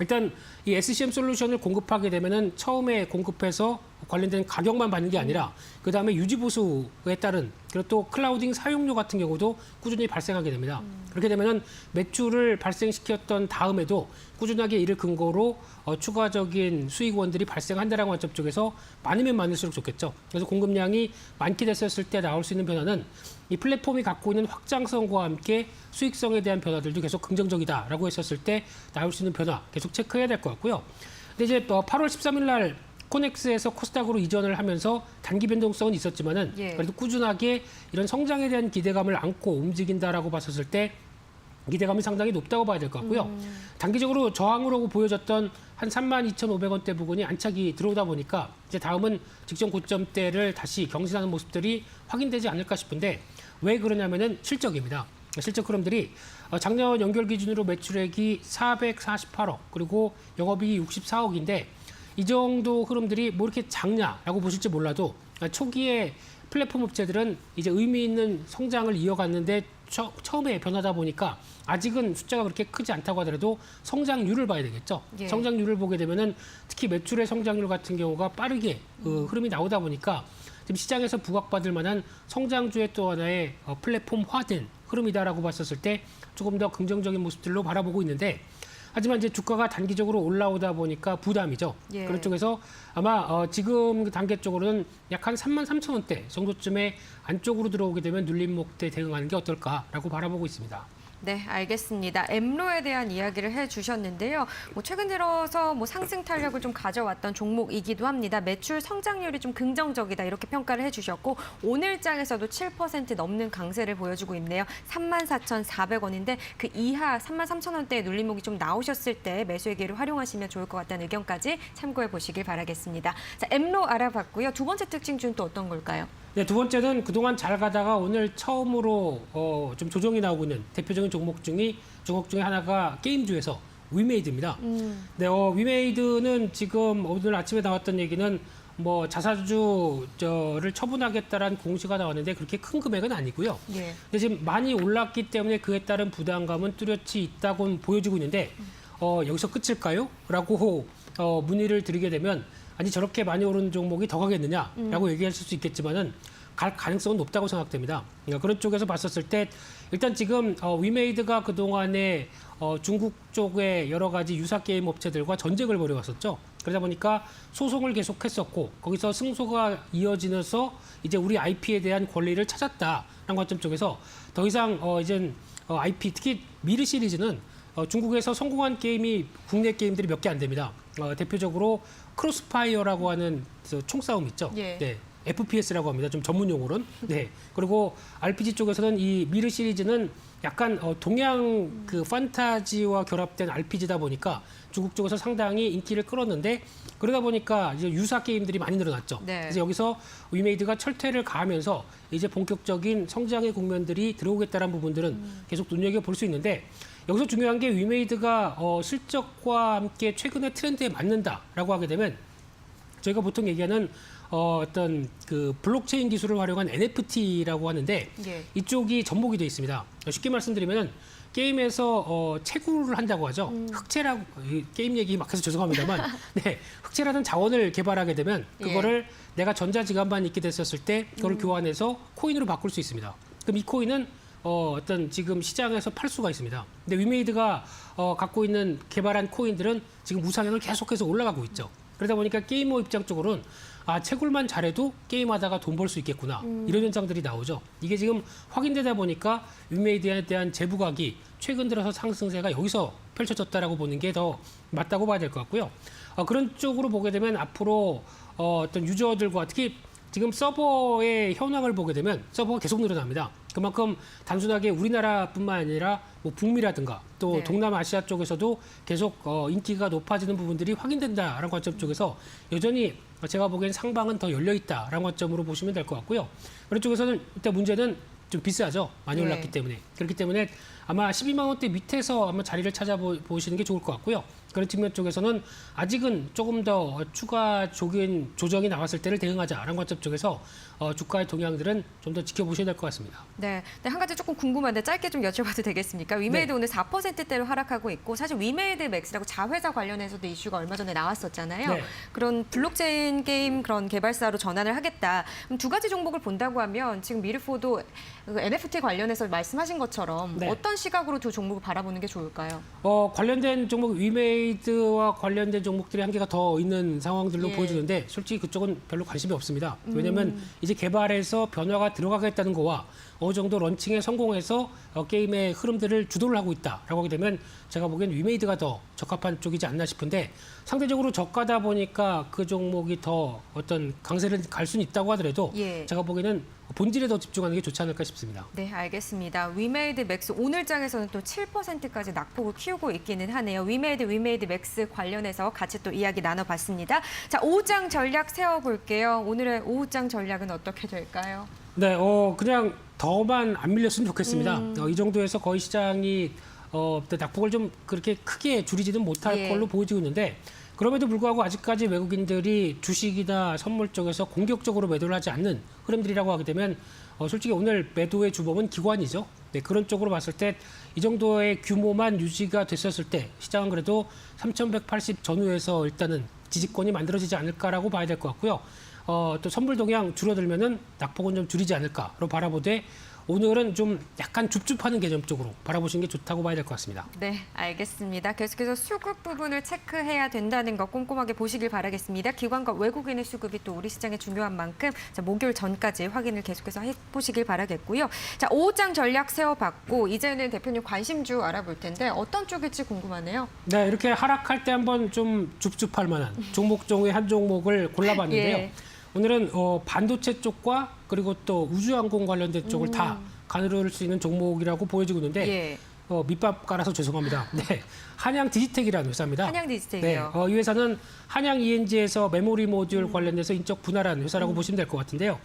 일단 이 SCM 솔루션을 공급하게 되면은 처음에 공급해서 관련된 가격만 받는 게 아니라 그 다음에 유지 보수에 따른 그리고 또 클라우딩 사용료 같은 경우도 꾸준히 발생하게 됩니다. 그렇게 되면은 매출을 발생시켰던 다음에도 꾸준하게 이를 근거로 추가적인 수익원들이 발생한다라는 관점 쪽에서 많으면 많을수록 좋겠죠. 그래서 공급량이 많게 됐었을 때 나올 수 있는 변화는 이 플랫폼이 갖고 있는 확장성과 함께 수익성에 대한 변화들도 계속 긍정적이다라고 했었을 때 나올 수 있는 변화 계속 체크해야 될 것 같고요. 근데 이제 8월 13일 날 코넥스에서 코스닥으로 이전을 하면서 단기 변동성은 있었지만은 예. 그래도 꾸준하게 이런 성장에 대한 기대감을 안고 움직인다라고 봤었을 때 기대감이 상당히 높다고 봐야 될 것 같고요. 단기적으로 저항으로 보여졌던 한 32,500원대 부근이 안착이 들어오다 보니까 이제 다음은 직전 고점대를 다시 경신하는 모습들이 확인되지 않을까 싶은데 왜 그러냐면은 실적입니다. 실적 흐름들이 작년 연결 기준으로 매출액이 448억 그리고 영업이익이 64억인데 이 정도 흐름들이 뭐 이렇게 작냐라고 보실지 몰라도 초기에 플랫폼 업체들은 이제 의미 있는 성장을 이어갔는데 처음에 변하다 보니까 아직은 숫자가 그렇게 크지 않다고 하더라도 성장률을 봐야 되겠죠. 예. 성장률을 보게 되면은 특히 매출의 성장률 같은 경우가 빠르게 흐름이 나오다 보니까 지금 시장에서 부각받을 만한 성장주의 또 하나의 플랫폼화된 흐름이다라고 봤었을 때 조금 더 긍정적인 모습들로 바라보고 있는데 하지만 이제 주가가 단기적으로 올라오다 보니까 부담이죠. 예. 그런 쪽에서 아마 지금 단계 쪽으로는 약 한 33,000원대 정도쯤에 안쪽으로 들어오게 되면 눌림목대 대응하는 게 어떨까라고 바라보고 있습니다. 네, 알겠습니다. 엠로에 대한 이야기를 해주셨는데요. 최근 들어서 상승 탄력을 좀 가져왔던 종목이기도 합니다. 매출 성장률이 좀 긍정적이다 이렇게 평가를 해주셨고 오늘 장에서도 7% 넘는 강세를 보여주고 있네요. 34,400원인데 그 이하 33,000원대의 눌림목이 좀 나오셨을 때 매수의 기회를 활용하시면 좋을 것 같다는 의견까지 참고해 보시길 바라겠습니다. 자, 엠로 알아봤고요. 두 번째 특징주는 또 어떤 걸까요? 네, 두 번째는 그동안 잘 가다가 오늘 처음으로 좀 조정이 나오고 있는 대표적인 종목 중에 하나가 게임주에서 위메이드입니다. 네, 위메이드는 지금 오늘 아침에 나왔던 얘기는 자사주를 처분하겠다라는 공시가 나왔는데 그렇게 큰 금액은 아니고요. 예. 근데 지금 많이 올랐기 때문에 그에 따른 부담감은 뚜렷이 있다고 보여지고 있는데 여기서 끝일까요? 라고 문의를 드리게 되면 아니 저렇게 많이 오른 종목이 더 가겠느냐라고 얘기하실 수 있겠지만은 갈 가능성은 높다고 생각됩니다. 그러니까 그런 쪽에서 봤었을 때 일단 지금 위메이드가 그동안에 중국 쪽의 여러 가지 유사 게임 업체들과 전쟁을 벌여왔었죠. 그러다 보니까 소송을 계속했었고 거기서 승소가 이어지면서 이제 우리 IP에 대한 권리를 찾았다라는 관점 쪽에서 더 이상 이젠 IP 특히 미르 시리즈는 중국에서 성공한 게임이 국내 게임들이 몇 개 안 됩니다. 대표적으로 크로스파이어라고 하는 총싸움 있죠. 예. 네. FPS라고 합니다. 좀 전문 용어로는. 네. 그리고 RPG 쪽에서는 이 미르 시리즈는 약간 동양 그 판타지와 결합된 RPG다 보니까 중국 쪽에서 상당히 인기를 끌었는데 그러다 보니까 이제 유사 게임들이 많이 늘어났죠. 네. 그래서 여기서 위메이드가 철퇴를 가하면서 이제 본격적인 성장의 국면들이 들어오겠다는 부분들은 계속 눈여겨볼 수 있는데 여기서 중요한 게 위메이드가 실적과 함께 최근의 트렌드에 맞는다라고 하게 되면 저희가 보통 얘기하는 어떤 그 블록체인 기술을 활용한 NFT라고 하는데 예. 이쪽이 접목이 되어 있습니다. 쉽게 말씀드리면 게임에서 채굴을 한다고 하죠. 흑채라고 게임 얘기 막 해서 죄송합니다만 네, 흑채라는 자원을 개발하게 되면 그거를 내가 전자지갑만 있게 됐었을 때 그걸 교환해서 코인으로 바꿀 수 있습니다. 그럼 이 코인은 어떤 지금 시장에서 팔 수가 있습니다. 근데 위메이드가 갖고 있는 개발한 코인들은 지금 우상향을 계속해서 올라가고 있죠. 그러다 보니까 게이머 입장 쪽으로는 채굴만 잘해도 게임하다가 돈 벌 수 있겠구나. 이런 현상들이 나오죠. 이게 지금 확인되다 보니까 위메이드에 대한 재부각이 최근 들어서 상승세가 여기서 펼쳐졌다라고 보는 게 더 맞다고 봐야 될 것 같고요. 그런 쪽으로 보게 되면 앞으로 어떤 유저들과 특히 지금 서버의 현황을 보게 되면 서버가 계속 늘어납니다. 그만큼 단순하게 우리나라뿐만 아니라 북미라든가 또 네. 동남아시아 쪽에서도 계속 인기가 높아지는 부분들이 확인된다라는 관점 쪽에서 여전히 제가 보기엔 상방은 더 열려 있다라는 관점으로 보시면 될 것 같고요. 그런 쪽에서는 일단 문제는 좀 비싸죠. 많이 네. 올랐기 때문에. 그렇기 때문에 아마 12만 원대 밑에서 아마 자리를 찾아보시는 게 좋을 것 같고요. 그런 측면 쪽에서는 아직은 조금 더 추가적인 조정이 나왔을 때를 대응하자라는 관점 쪽에서 주가의 동향들은 좀 더 지켜보셔야 될 것 같습니다. 네, 한 가지 조금 궁금한데 짧게 좀 여쭤봐도 되겠습니까? 위메이드 네. 오늘 4%대로 하락하고 있고 사실 위메이드 맥스라고 자회사 관련해서도 이슈가 얼마 전에 나왔었잖아요. 네. 그런 블록체인 게임 그런 개발사로 전환을 하겠다. 그럼 두 가지 종목을 본다고 하면 지금 미르포도 NFT 관련해서 말씀하신 것처럼 네. 어떤 시각으로 두 종목을 바라보는 게 좋을까요? 관련된 종목 위메이드와 관련된 종목들이 한계가 더 있는 상황들로 예. 보여지는데 솔직히 그쪽은 별로 관심이 없습니다. 왜냐하면 이제 개발해서 변화가 들어가겠다는 거와 어느 정도 런칭에 성공해서 게임의 흐름들을 주도를 하고 있다라고 하게 되면 제가 보기엔 위메이드가 더 적합한 쪽이지 않나 싶은데 상대적으로 저가다 보니까 그 종목이 더 어떤 강세를 갈 수는 있다고 하더라도 예. 제가 보기에는 본질에 더 집중하는 게 좋지 않을까 싶습니다. 네, 알겠습니다. 위메이드 맥스 오늘 장에서는 또 7%까지 낙폭을 키우고 있기는 하네요. 위메이드 맥스 관련해서 같이 또 이야기 나눠봤습니다. 자, 오후장 전략 세워볼게요. 오늘의 오후장 전략은 어떻게 될까요? 네, 그냥 더만 안 밀렸으면 좋겠습니다. 이 정도에서 거의 시장이 낙폭을 좀 그렇게 크게 줄이지는 못할 예. 걸로 보여지고 있는데 그럼에도 불구하고 아직까지 외국인들이 주식이나 선물 쪽에서 공격적으로 매도를 하지 않는 흐름들이라고 하게 되면 솔직히 오늘 매도의 주범은 기관이죠. 네, 그런 쪽으로 봤을 때 이 정도의 규모만 유지가 됐었을 때 시장은 그래도 3,180 전후에서 일단은 지지권이 만들어지지 않을까라고 봐야 될 것 같고요. 또 선물 동향 줄어들면은 낙폭은 좀 줄이지 않을까로 바라보되 오늘은 좀 약간 줍줍하는 개념 쪽으로 바라보시는 게 좋다고 봐야 될 것 같습니다. 네, 알겠습니다. 계속해서 수급 부분을 체크해야 된다는 거 꼼꼼하게 보시길 바라겠습니다. 기관과 외국인의 수급이 또 우리 시장에 중요한 만큼 자, 목요일 전까지 확인을 계속해서 해보시길 바라겠고요. 자, 5장 전략 세워봤고 이제는 대표님 관심주 알아볼 텐데 어떤 쪽일지 궁금하네요. 네, 이렇게 하락할 때 한번 좀 줍줍할 만한 종목 중에 한 종목을 골라봤는데요. 예. 오늘은 반도체 쪽과 그리고 또 우주항공 관련된 쪽을 다 가누를 수 있는 종목이라고 보여지고 있는데 예. 밑밥 깔아서 죄송합니다. 네, 한양 디지텍이라는 회사입니다. 한양 디지텍이요. 네, 이 회사는 한양 ENG에서 메모리 모듈 관련돼서 인적 분할한 회사라고 보시면 될 것 같은데요.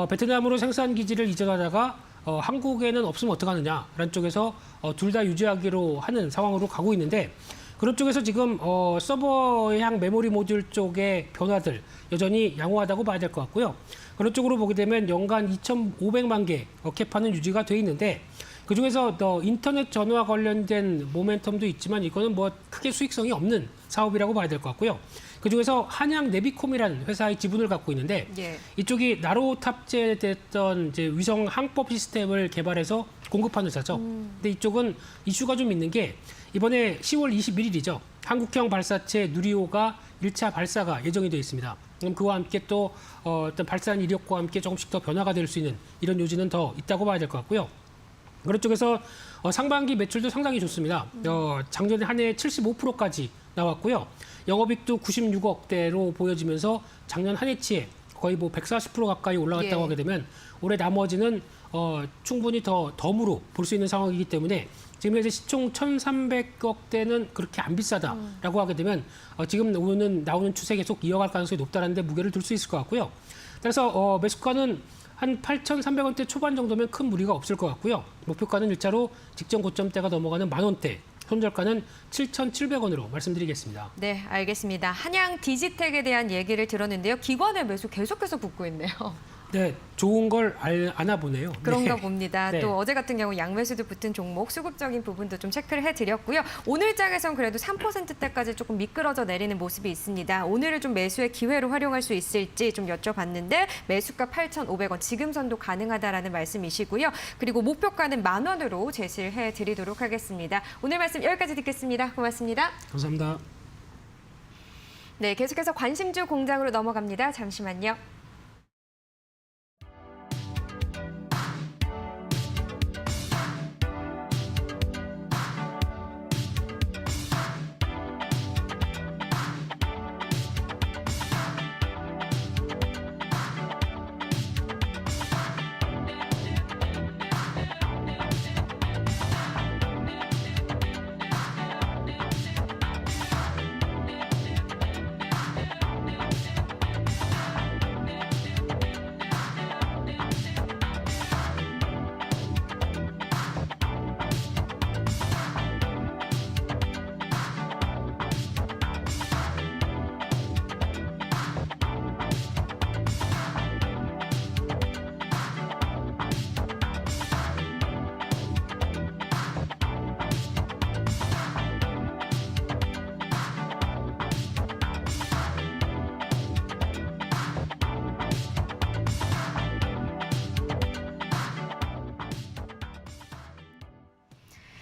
베트남으로 생산 기지를 이전하다가 한국에는 없으면 어떡하느냐라는 쪽에서 둘 다 유지하기로 하는 상황으로 가고 있는데 그런 쪽에서 지금 서버향 메모리 모듈 쪽의 변화들 여전히 양호하다고 봐야 될 것 같고요. 그런 쪽으로 보게 되면 연간 2,500만 개 캐파는 유지가 돼 있는데 그중에서 인터넷 전화 관련된 모멘텀도 있지만 이거는 뭐 크게 수익성이 없는 사업이라고 봐야 될 것 같고요. 그중에서 한양 네비콤이라는 회사의 지분을 갖고 있는데 예. 이쪽이 나로 탑재됐던 이제 위성 항법 시스템을 개발해서 공급하는 회사죠. 근데 이쪽은 이슈가 좀 있는 게 이번에 10월 21일이죠. 한국형 발사체 누리호가 1차 발사가 예정이 되어 있습니다. 그럼 그와 함께 또 어떤 발사한 이력과 함께 조금씩 더 변화가 될 수 있는 이런 요지는 더 있다고 봐야 될 것 같고요. 그런 쪽에서 상반기 매출도 상당히 좋습니다. 작년에 한 해 75%까지 나왔고요. 영업이익도 96억대로 보여지면서 작년 한 해치에 거의 뭐 140% 가까이 올라갔다고 예. 하게 되면 올해 나머지는 충분히 더 덤으로 볼 수 있는 상황이기 때문에 지금 현재 시총 1,300억대는 그렇게 안 비싸다라고 하게 되면 지금 나오는 추세 계속 이어갈 가능성이 높다는 데 무게를 둘 수 있을 것 같고요. 그래서 매수가는 한 8,300원대 초반 정도면 큰 무리가 없을 것 같고요. 목표가는 1차로 직전 고점대가 넘어가는 10,000원대, 손절가는 7,700원으로 말씀드리겠습니다. 네, 알겠습니다. 한양 디지텍에 대한 얘기를 들었는데요. 기관의 매수 계속해서 붙고 있네요. 네, 좋은 걸 아나 보네요. 그런가 네. 봅니다. 네. 또 어제 같은 경우 양매수도 붙은 종목, 수급적인 부분도 좀 체크를 해드렸고요. 오늘 장에선 그래도 3%대까지 조금 미끄러져 내리는 모습이 있습니다. 오늘을 좀 매수의 기회로 활용할 수 있을지 좀 여쭤봤는데 매수가 8,500원, 지금 선도 가능하다라는 말씀이시고요. 그리고 목표가는 10,000원으로 제시를 해드리도록 하겠습니다. 오늘 말씀 여기까지 듣겠습니다. 고맙습니다. 감사합니다. 네, 계속해서 관심주 공장으로 넘어갑니다. 잠시만요.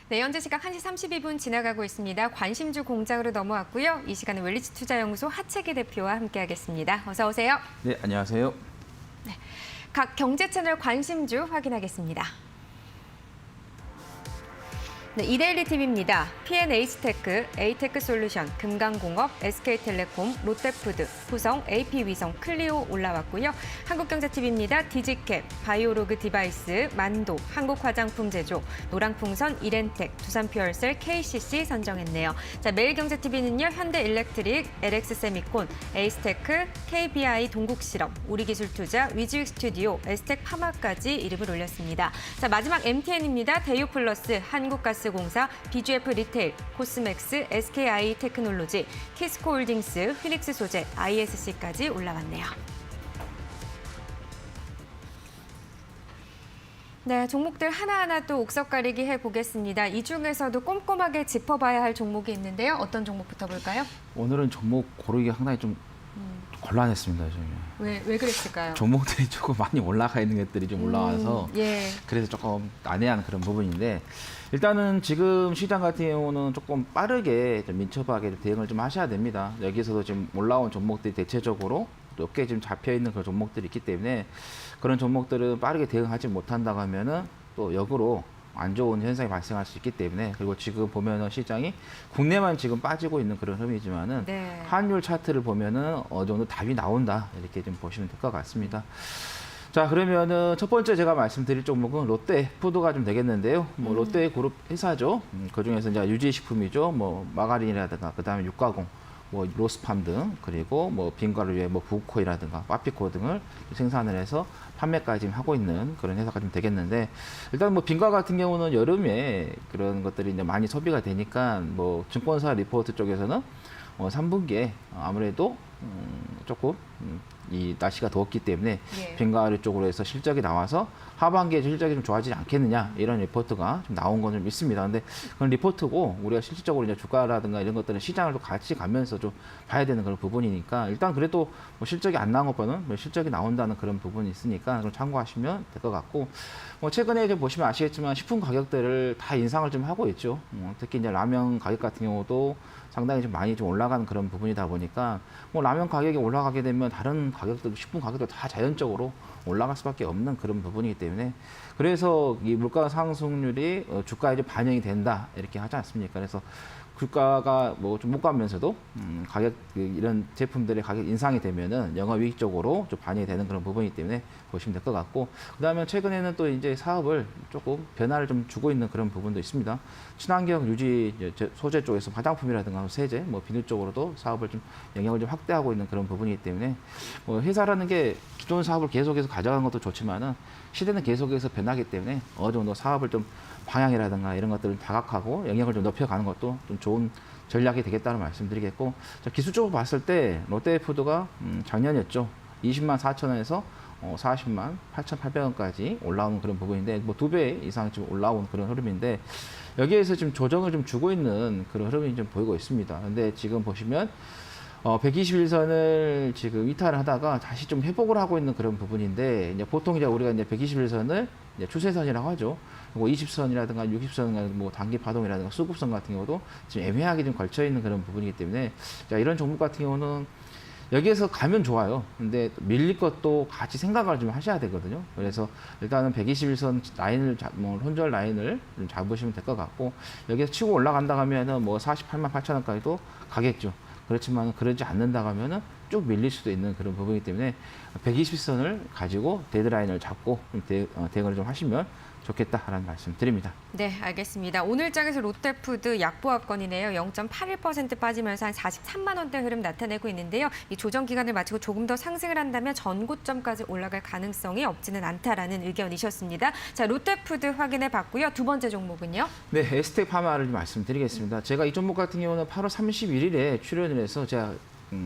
네, 현재 시각 1시 32분 지나가고 있습니다. 관심주 공장으로 넘어왔고요. 이 시간은 웰리츠 투자연구소 하채기 대표와 함께하겠습니다. 어서 오세요. 네, 안녕하세요. 각 경제 채널 관심주 확인하겠습니다. 네, 이데일리 TV입니다. PN에이스테크, 에이테크솔루션, 금강공업, SK텔레콤, 롯데푸드, 후성, AP위성, 클리오 올라왔고요. 한국경제TV입니다. 디지캡, 바이오로그 디바이스, 만도, 한국화장품제조, 노랑풍선, 이렌텍, 두산퓨얼셀, KCC 선정했네요. 자, 매일경제TV는요. 현대일렉트릭, LX세미콘, 에이스테크, KBI 동국실험, 우리기술투자, 위즈익스튜디오, 에스텍파마까지 이름을 올렸습니다. 자, 마지막 MTN입니다. 대유플러스, 한국가스 공사, BGF 리테일, 코스맥스, SKI 테크놀로지, 키스코홀딩스, 휘닉스 소재, ISC까지 올라왔네요. 네, 종목들 하나하나 또 옥석 가리기 해보겠습니다. 이 중에서도 꼼꼼하게 짚어봐야 할 종목이 있는데요. 어떤 종목부터 볼까요? 오늘은 종목 고르기가 상당히 좀 곤란했습니다. 요즘에. 왜 그랬을까요? 종목들이 조금 많이 올라가 있는 것들이 좀 올라와서 예. 그래서 조금 난해한 그런 부분인데 일단은 지금 시장 같은 경우는 조금 빠르게 좀 민첩하게 대응을 좀 하셔야 됩니다. 여기서도 지금 올라온 종목들이 대체적으로 높게 지금 잡혀 있는 그런 종목들이 있기 때문에 그런 종목들은 빠르게 대응하지 못한다고 하면은 또 역으로 안 좋은 현상이 발생할 수 있기 때문에 그리고 지금 보면은 시장이 국내만 지금 빠지고 있는 그런 흐름이지만은 네. 환율 차트를 보면은 어느 정도 답이 나온다 이렇게 좀 보시면 될 것 같습니다. 자 그러면은 첫 번째 제가 말씀드릴 종목은 롯데푸드가 좀 되겠는데요. 뭐 롯데 그룹 회사죠. 그 중에서 이제 유지식품이죠. 뭐 마가린이라든가 그다음에 육가공, 뭐 로스팜 등 그리고 뭐 빙과를 위해 뭐 부코이라든가 빠피코 등을 생산을 해서 판매까지 지금 하고 있는 그런 회사가 좀 되겠는데 일단 뭐 빙과 같은 경우는 여름에 그런 것들이 이제 많이 소비가 되니까 뭐 증권사 리포트 쪽에서는 3분기에 아무래도 조금 이 날씨가 더웠기 때문에 예. 빙과류 쪽으로 해서 실적이 나와서 하반기에 실적이 좀 좋아지지 않겠느냐 이런 리포트가 좀 나온 건 좀 있습니다. 근데 그건 리포트고 우리가 실질적으로 이제 주가라든가 이런 것들은 시장을 또 같이 가면서 좀 봐야 되는 그런 부분이니까 일단 그래도 뭐 실적이 안 나온 것보다는 뭐 실적이 나온다는 그런 부분이 있으니까 그걸 참고하시면 될 것 같고 뭐 최근에 좀 보시면 아시겠지만 식품 가격들을 다 인상을 좀 하고 있죠. 특히 이제 라면 가격 같은 경우도 상당히 좀 많이 좀 올라가는 그런 부분이다 보니까 뭐 라면 가격이 올라가게 되면 다른 가격들, 식품 가격도 다 자연적으로 올라갈 수밖에 없는 그런 부분이기 때문에 그래서 이 물가 상승률이 주가에 좀 반영이 된다 이렇게 하지 않습니까? 그래서 주가가 뭐 좀 못 가면서도 가격 이런 제품들의 가격 인상이 되면은 영업이익 쪽으로 좀 반영이 되는 그런 부분이기 때문에 보시면 될 것 같고 그다음에 최근에는 또 이제 사업을 조금 변화를 좀 주고 있는 그런 부분도 있습니다. 친환경 유지 소재 쪽에서 화장품이라든가 세제, 뭐 비누 쪽으로도 사업을 좀 영역을 좀 확대하고 있는 그런 부분이기 때문에 뭐 회사라는 게 기존 사업을 계속해서 가져가는 것도 좋지만은 시대는 계속해서 변하기 때문에 어느 정도 사업을 좀 방향이라든가 이런 것들을 다각하고 영역을 좀 높여가는 것도 좀 좋은 전략이 되겠다는 말씀드리겠고 기술적으로 봤을 때 롯데푸드가 작년이었죠. 20만 4천 원에서 40만 8,800원까지 올라오는 그런 부분인데 뭐 2배 이상 좀 올라온 그런 흐름인데 여기에서 지금 조정을 좀 주고 있는 그런 흐름이 좀 보이고 있습니다. 근데 지금 보시면 121선을 지금 이탈을 하다가 다시 좀 회복을 하고 있는 그런 부분인데 이제 보통 이제 우리가 이제 121선을 이제 추세선이라고 하죠. 뭐 20선이라든가 60선, 뭐 단기 파동이라든가 수급선 같은 경우도 지금 애매하게 좀 걸쳐 있는 그런 부분이기 때문에 자, 이런 종목 같은 경우는 여기에서 가면 좋아요. 근데 밀릴 것도 같이 생각을 좀 하셔야 되거든요. 그래서 일단은 121선 라인을, 뭐 혼절 라인을 좀 잡으시면 될 것 같고 여기에서 치고 올라간다 하면은 뭐 48만 8천 원까지도 가겠죠. 그렇지만 그러지 않는다 하면은 쭉 밀릴 수도 있는 그런 부분이기 때문에 120선을 가지고 데드라인을 잡고 대응을 좀 하시면 좋겠다라는 말씀 드립니다. 네, 알겠습니다. 오늘 장에서 롯데푸드 약보합권이네요. 0.81% 빠지면서 한 43만 원대 흐름 나타내고 있는데요. 이 조정 기간을 마치고 조금 더 상승을 한다면 전고점까지 올라갈 가능성이 없지는 않다라는 의견이셨습니다. 자, 롯데푸드 확인해 봤고요. 두 번째 종목은요? 네, 에스텍 파마를 말씀드리겠습니다. 제가 이 종목 같은 경우는 8월 31일에 출연을 해서 제가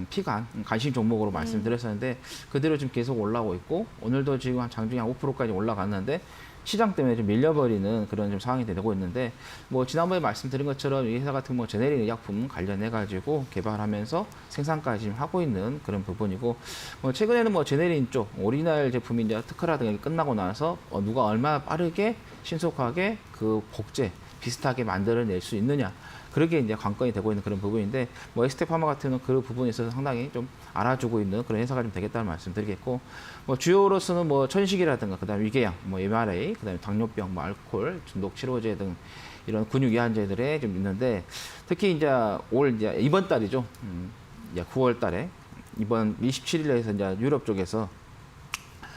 피간 관심 종목으로 말씀드렸었는데 그대로 지금 계속 올라오고 있고 오늘도 지금 한 장중에 한 5%까지 올라갔는데 시장 때문에 좀 밀려버리는 그런 좀 상황이 되고 있는데 뭐 지난번에 말씀드린 것처럼 이 회사 같은 뭐 제네릭 의약품 관련해 가지고 개발하면서 생산까지 지금 하고 있는 그런 부분이고 뭐 최근에는 뭐 제네릭 쪽 오리지널 제품이 이제 특허라든가 끝나고 나서 누가 얼마나 빠르게 신속하게 그 복제 비슷하게 만들어낼 수 있느냐. 그렇게 이제 관건이 되고 있는 그런 부분인데 뭐 에스텍 파마 같은 경우는 그 부분에 있어서 상당히 좀 알아주고 있는 그런 회사가 좀 되겠다는 말씀드리겠고 뭐 주요로서는 뭐 천식이라든가 그다음에 위궤양, 뭐 MRA, 그다음에 당뇨병, 뭐 알코올, 중독 치료제 등 이런 근육 이완제들에 좀 있는데 특히 이제 올 이제 이번 달이죠. 이제 9월 달에 이번 27일에서 이제 유럽 쪽에서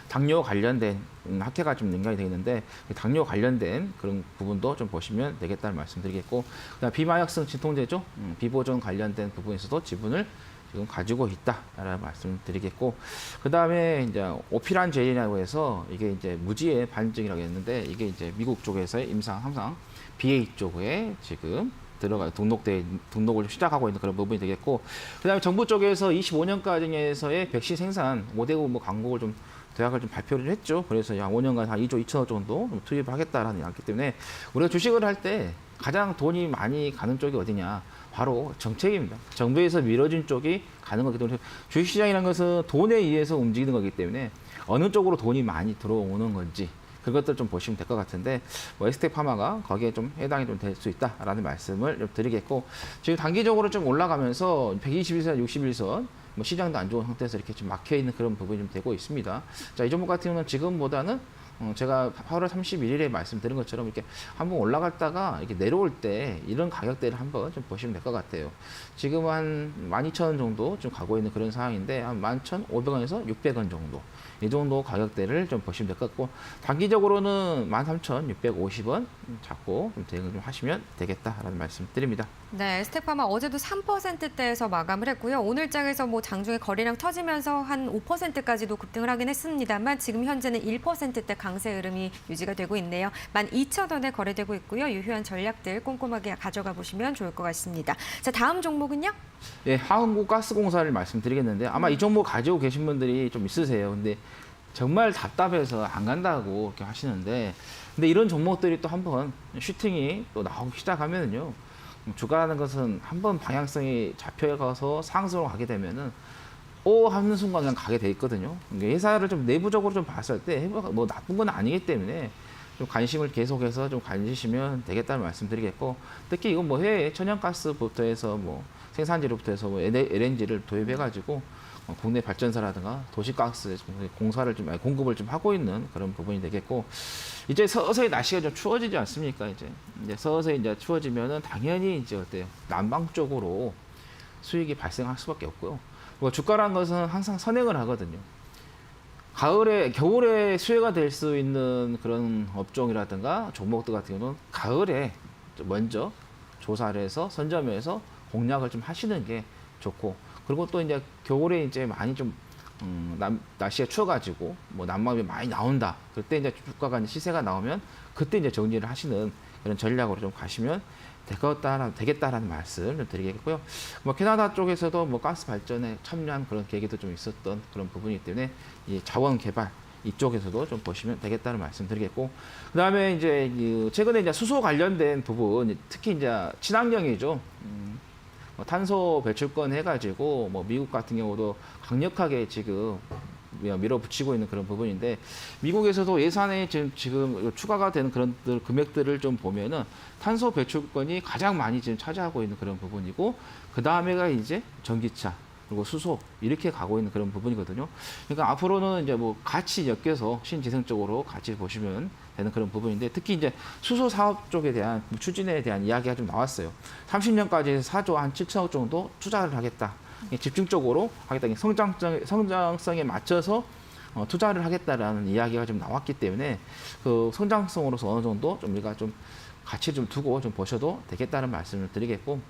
당뇨 관련된 학회가 좀 연관이 되어 있는데 당뇨 관련된 그런 부분도 좀 보시면 되겠다는 말씀드리겠고 그다음 비마약성 진통제죠. 비보존 관련된 부분에서도 지분을 지금 가지고 있다라는 말씀드리겠고 그다음에 이제 오피란 젤이라고 해서 이게 이제 무지의 반증이라고 했는데 이게 이제 미국 쪽에서의 임상 항상 BA 쪽에 지금 등록을 좀 시작하고 있는 그런 부분이 되겠고 그다음에 정부 쪽에서 25년까지에서의 백신 생산 모델 뭐 광고를 좀 대학을 좀 발표를 했죠. 그래서 약 5년간 한 2조 2천억 정도 투입을 하겠다라는 이야기 때문에 우리가 주식을 할 때 가장 돈이 많이 가는 쪽이 어디냐? 바로 정책입니다. 정부에서 밀어준 쪽이 가는 거기 때문에 주식시장이라는 것은 돈에 의해서 움직이는 거기 때문에 어느 쪽으로 돈이 많이 들어오는 건지 그것들 좀 보시면 될 것 같은데 뭐 에스텍파마가 거기에 좀 해당이 좀 될 수 있다라는 말씀을 좀 드리겠고 지금 단기적으로 좀 올라가면서 121선, 61선 뭐 시장도 안 좋은 상태에서 이렇게 좀 막혀 있는 그런 부분이 좀 되고 있습니다. 자, 이 종목 같은 경우는 지금보다는 제가 8월 31일에 말씀드린 것처럼 이렇게 한번 올라갔다가 이렇게 내려올 때 이런 가격대를 한번 좀 보시면 될 것 같아요. 지금 한 12,000원 정도 좀 가고 있는 그런 상황인데 한 11,500원에서 600원 정도 이 정도 가격대를 좀 보시면 될 것 같고 단기적으로는 13,650원 잡고 좀 대응을 좀 하시면 되겠다라는 말씀 드립니다. 네, 스테파마 어제도 3%대에서 마감을 했고요. 오늘 장에서 뭐 장중에 거래량 터지면서 한 5%까지도 급등을 하긴 했습니다만 지금 현재는 1%대 강세 흐름이 유지가 되고 있네요. 12,000원에 거래되고 있고요. 유효한 전략들 꼼꼼하게 가져가 보시면 좋을 것 같습니다. 자, 다음 종목은요? 예, 한국가스공사를 말씀드리겠는데 아마 이 종목 가지고 계신 분들이 좀 있으세요. 근데 정말 답답해서 안 간다고 이렇게 하시는데 근데 이런 종목들이 또 한번 슈팅이 또 나오기 시작하면은요. 주가라는 것은 한번 방향성이 잡혀가서 상승으로 가게 되면은 오 하는 순간 그냥 가게 돼 있거든요. 회사를 좀 내부적으로 좀 봤을 때 뭐 나쁜 건 아니기 때문에 좀 관심을 계속해서 좀 가지시면 되겠다는 말씀드리겠고 특히 이건 뭐 해외 천연가스부터 해서 뭐 생산지로부터 해서 뭐 LNG를 도입해가지고 국내 발전사라든가 도시가스 공사를 좀 공급을 좀 하고 있는 그런 부분이 되겠고 이제 서서히 날씨가 좀 추워지지 않습니까? 이제 서서히 이제 추워지면은 당연히 이제 어때요? 난방 쪽으로 수익이 발생할 수밖에 없고요. 뭐 주가라는 것은 항상 선행을 하거든요. 겨울에 수혜가 될 수 있는 그런 업종이라든가 종목들 같은 경우는 가을에 먼저 조사를 해서 선점해서 공략을 좀 하시는 게 좋고 그리고 또 이제 겨울에 이제 많이 좀 날씨가 추워가지고 뭐 난방비 많이 나온다. 그때 이제 주가가 시세가 나오면 그때 이제 정리를 하시는 그런 전략으로 좀 가시면 되겠다라는 말씀을 드리겠고요. 뭐 캐나다 쪽에서도 뭐 가스 발전에 참여한 그런 계기도 좀 있었던 그런 부분이기 때문에 이 자원 개발 이쪽에서도 좀 보시면 되겠다는 말씀드리겠고 그다음에 이제 최근에 이제 수소 관련된 부분 특히 이제 친환경이죠. 뭐 탄소 배출권 해가지고 뭐 미국 같은 경우도 강력하게 지금 밀어붙이고 있는 그런 부분인데 미국에서도 예산에 지금 추가가 되는 그런 금액들을 좀 보면은 탄소 배출권이 가장 많이 지금 차지하고 있는 그런 부분이고 그 다음에가 이제 전기차 그리고 수소 이렇게 가고 있는 그런 부분이거든요. 그러니까 앞으로는 이제 뭐 같이 엮여서 신재생적으로 같이 보시면 되는 그런 부분인데 특히 이제 수소 사업 쪽에 대한 추진에 대한 이야기가 좀 나왔어요. 30년까지 4조 한 7천억 정도 투자를 하겠다. 집중적으로 하겠다. 성장성에 맞춰서 투자를 하겠다라는 이야기가 좀 나왔기 때문에 그 성장성으로서 어느 정도 좀 우리가 좀 가치 좀 두고 좀 보셔도 되겠다는 말씀을 드리겠고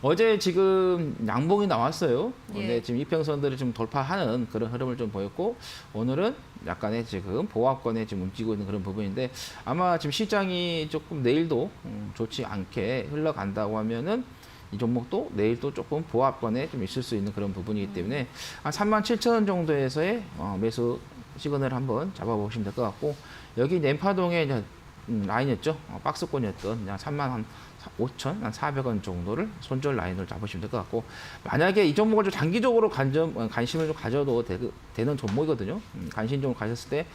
어제 지금 양봉이 나왔어요. 근데 예. 지금 이평선들을 좀 돌파하는 그런 흐름을 좀 보였고 오늘은 약간의 지금 보합권에 지금 움직이고 있는 그런 부분인데 아마 지금 시장이 조금 내일도 좋지 않게 흘러간다고 하면은 이 종목도 내일도 조금 보합권에 좀 있을 수 있는 그런 부분이기 때문에 한 37,000원 정도에서의 매수 시그널을 한번 잡아보시면 될 것 같고 여기 램파동의 이제 라인이었죠. 박스권이었던 그냥 35,400원 정도를 손절 라인을 잡으시면 될 것 같고 만약에 이 종목을 좀 장기적으로 관심을 좀 가져도 되는 종목이거든요. 관심적으로 가셨을 때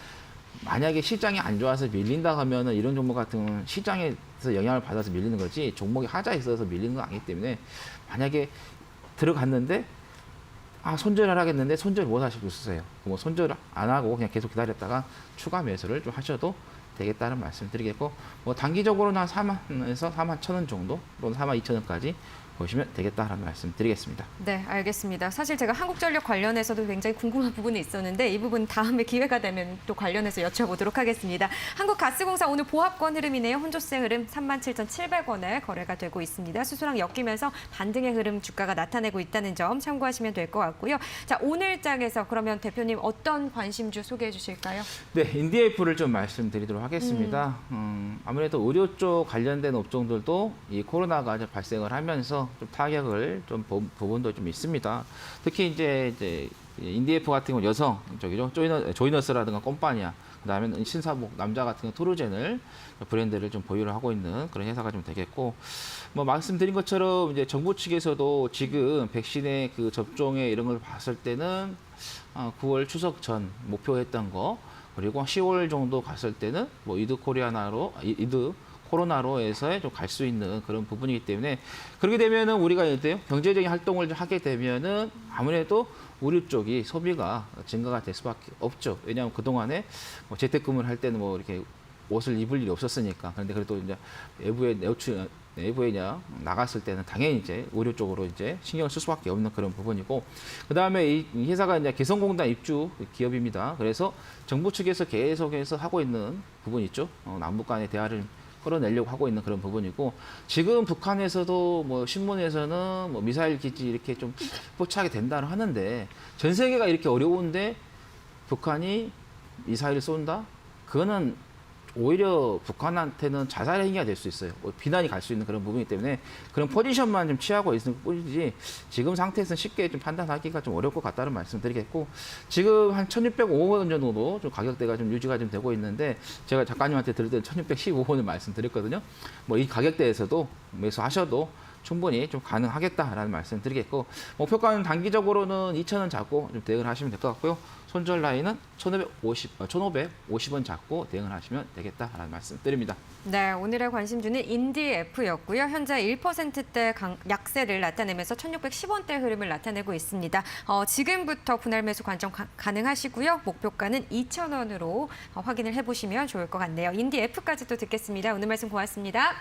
만약에 시장이 안 좋아서 밀린다 하면은 이런 종목 같은 경우는 시장에서 영향을 받아서 밀리는 거지 종목이 하자에 있어서 밀리는 건 아니기 때문에 만약에 들어갔는데 손절을 하겠는데 손절 못 하실 수 있으세요. 뭐 손절 안 하고 그냥 계속 기다렸다가 추가 매수를 좀 하셔도 되겠다는 말씀 드리겠고 뭐 단기적으로는 한 4만에서 4만 1,000원 정도 또는 4만 2천원까지 보시면 되겠다라는 말씀 드리겠습니다. 네, 알겠습니다. 사실 제가 한국전력 관련해서도 굉장히 궁금한 부분이 있었는데 이 부분 다음에 기회가 되면 또 관련해서 여쭤보도록 하겠습니다. 한국가스공사 오늘 보합권 흐름이네요. 혼조세 흐름 37,700원에 거래가 되고 있습니다. 수소랑 엮이면서 반등의 흐름 주가가 나타내고 있다는 점 참고하시면 될 것 같고요. 자, 오늘 장에서 그러면 대표님 어떤 관심주 소개해 주실까요? 네, 인디에이프를 좀 말씀드리도록 하겠습니다. 아무래도 의료 쪽 관련된 업종들도 이 코로나가 발생을 하면서 좀 타격을 좀 부분도 좀 있습니다. 특히 이제 인디에프 같은 경우 여성 쪽이죠. 조이너스라든가 꼼파니아, 그다음에 신사복 남자 같은 경우 토르젠을 브랜드를 좀 보유를 하고 있는 그런 회사가 좀 되겠고, 뭐 말씀드린 것처럼 이제 정부 측에서도 지금 백신의 그 접종에 이런 걸 봤을 때는 9월 추석 전 목표했던 거, 그리고 10월 정도 갔을 때는 뭐 이드 코로나로에서 좀 갈 수 있는 그런 부분이기 때문에, 그렇게 되면은 우리가 이제 경제적인 활동을 하게 되면은 아무래도 의류 쪽이 소비가 증가가 될 수밖에 없죠. 왜냐하면 그동안에 뭐 재택근무를 할 때는 뭐 이렇게 옷을 입을 일이 없었으니까. 그런데 그래도 이제 내부에 나갔을 때는 당연히 이제 의료 쪽으로 이제 신경을 쓸 수밖에 없는 그런 부분이고, 그 다음에 이 회사가 이제 개성공단 입주 기업입니다. 그래서 정부 측에서 계속해서 하고 있는 부분이 있죠. 남북 간의 대화를 끌어내려고 하고 있는 그런 부분이고, 지금 북한에서도 뭐 신문에서는 뭐 미사일 기지 이렇게 좀 포착이 된다는 하는데, 전 세계가 이렇게 어려운데 북한이 미사일을 쏜다? 그거는 오히려 북한한테는 자살 행위가 될 수 있어요. 비난이 갈 수 있는 그런 부분이기 때문에 그런 포지션만 좀 취하고 있는 뿐이지, 지금 상태에서는 쉽게 좀 판단하기가 좀 어려울 것 같다는 말씀드리겠고, 지금 한 1,605원 정도 좀 가격대가 좀 유지가 좀 되고 있는데, 제가 작가님한테 들을 때는 1,615원을 말씀드렸거든요. 뭐 이 가격대에서도 매수하셔도 충분히 좀 가능하겠다라는 말씀 드리겠고, 목표가는 단기적으로는 2,000원 잡고 좀 대응을 하시면 될 것 같고요. 손절 라인은 1,550원 잡고 대응을 하시면 되겠다라는 말씀 드립니다. 네, 오늘의 관심주는 인디에프였고요. 현재 1%대 약세를 나타내면서 1,610원대 흐름을 나타내고 있습니다. 지금부터 분할 매수 관점 가능하시고요. 목표가는 2,000원으로 확인을 해보시면 좋을 것 같네요. 인디에프까지도 듣겠습니다. 오늘 말씀 고맙습니다.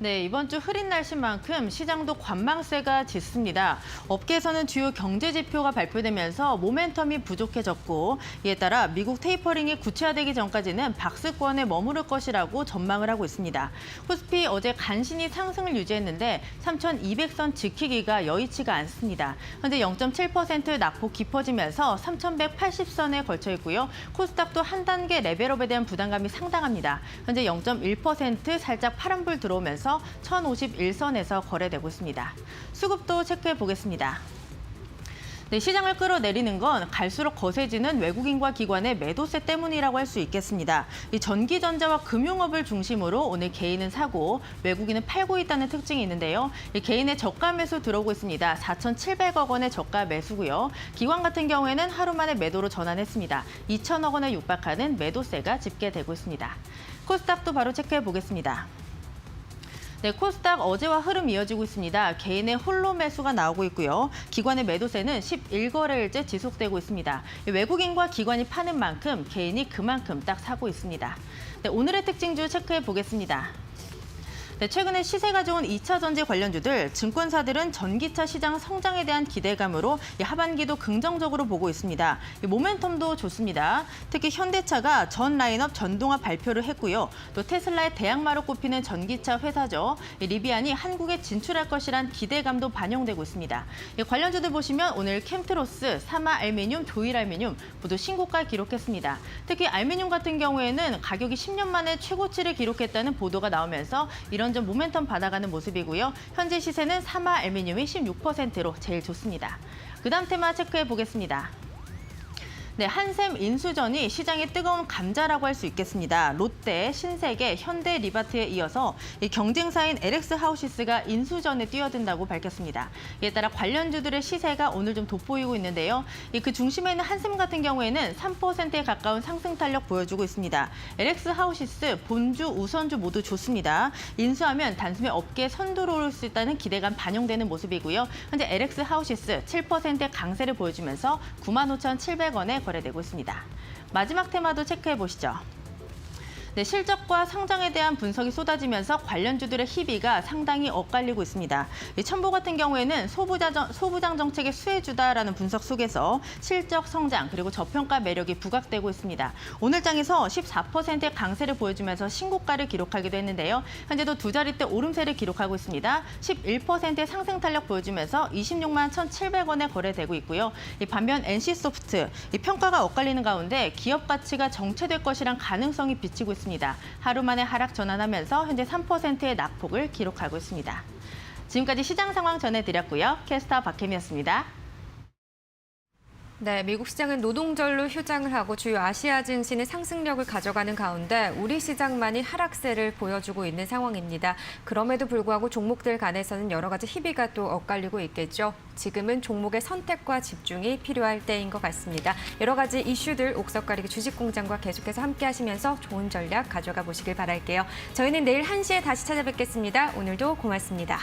네, 이번 주 흐린 날씨인 만큼 시장도 관망세가 짙습니다. 업계에서는 주요 경제 지표가 발표되면서 모멘텀이 부족해졌고, 이에 따라 미국 테이퍼링이 구체화되기 전까지는 박스권에 머무를 것이라고 전망을 하고 있습니다. 코스피 어제 간신히 상승을 유지했는데 3,200선 지키기가 여의치가 않습니다. 현재 0.7% 낙폭 깊어지면서 3,180선에 걸쳐 있고요. 코스닥도 한 단계 레벨업에 대한 부담감이 상당합니다. 현재 0.1% 살짝 파란불 들어오면서 1,051선에서 거래되고 있습니다. 수급도 체크해 보겠습니다. 네, 시장을 끌어내리는 건 갈수록 거세지는 외국인과 기관의 매도세 때문이라고 할 수 있겠습니다. 이 전기전자와 금융업을 중심으로 오늘 개인은 사고 외국인은 팔고 있다는 특징이 있는데요. 이 개인의 저가 매수 들어오고 있습니다. 4,700억 원의 저가 매수고요. 기관 같은 경우에는 하루 만에 매도로 전환했습니다. 2,000억 원에 육박하는 매도세가 집계되고 있습니다. 코스닥도 바로 체크해 보겠습니다. 네, 코스닥 어제와 흐름 이어지고 있습니다. 개인의 홀로 매수가 나오고 있고요. 기관의 매도세는 11거래일째 지속되고 있습니다. 외국인과 기관이 파는 만큼 개인이 그만큼 딱 사고 있습니다. 네, 오늘의 특징주 체크해 보겠습니다. 네, 최근에 시세가 좋은 2차 전지 관련주들, 증권사들은 전기차 시장 성장에 대한 기대감으로 하반기도 긍정적으로 보고 있습니다. 모멘텀도 좋습니다. 특히 현대차가 전 라인업 전동화 발표를 했고요. 또 테슬라의 대항마로 꼽히는 전기차 회사죠. 리비안이 한국에 진출할 것이란 기대감도 반영되고 있습니다. 관련주들 보시면 오늘 캠트로스, 사마알미늄, 조일알미늄 모두 신고가 기록했습니다. 특히 알미늄 같은 경우에는 가격이 10년 만에 최고치를 기록했다는 보도가 나오면서 이런 좀 모멘텀 받아가는 모습이고요. 현재 시세는 사마알미늄이 16%로 제일 좋습니다. 그다음 테마 체크해 보겠습니다. 네, 한샘 인수전이 시장의 뜨거운 감자라고 할 수 있겠습니다. 롯데, 신세계, 현대 리바트에 이어서 이 경쟁사인 LX 하우시스가 인수전에 뛰어든다고 밝혔습니다. 이에 따라 관련주들의 시세가 오늘 좀 돋보이고 있는데요. 그 중심에 있는 한샘 같은 경우에는 3%에 가까운 상승 탄력 보여주고 있습니다. LX 하우시스, 본주, 우선주 모두 좋습니다. 인수하면 단숨에 업계 선두로 오를 수 있다는 기대감 반영되는 모습이고요. 현재 LX 하우시스 7%의 강세를 보여주면서 95,700원에 거래되고 있습니다. 마지막 테마도 체크해 보시죠. 네, 실적과 성장에 대한 분석이 쏟아지면서 관련주들의 희비가 상당히 엇갈리고 있습니다. 이 첨보 같은 경우에는 소부장 정책의 수혜주다라는 분석 속에서 실적 성장 그리고 저평가 매력이 부각되고 있습니다. 오늘 장에서 14%의 강세를 보여주면서 신고가를 기록하기도 했는데요. 현재도 두 자릿대 오름세를 기록하고 있습니다. 11%의 상승 탄력 보여주면서 26만 1,700원에 거래되고 있고요. 이 반면 NC소프트, 이 평가가 엇갈리는 가운데 기업 가치가 정체될 것이란 가능성이 비치고 있습니다. 하루 만에 하락 전환하면서 현재 3%의 낙폭을 기록하고 있습니다. 지금까지 시장 상황 전해드렸고요. 캐스터 박혜미였습니다. 네, 미국 시장은 노동절로 휴장을 하고 주요 아시아 증시는 상승력을 가져가는 가운데 우리 시장만이 하락세를 보여주고 있는 상황입니다. 그럼에도 불구하고 종목들 간에서는 여러 가지 희비가 또 엇갈리고 있겠죠. 지금은 종목의 선택과 집중이 필요할 때인 것 같습니다. 여러 가지 이슈들 옥석가리기 주식공장과 계속해서 함께 하시면서 좋은 전략 가져가 보시길 바랄게요. 저희는 내일 1시에 다시 찾아뵙겠습니다. 오늘도 고맙습니다.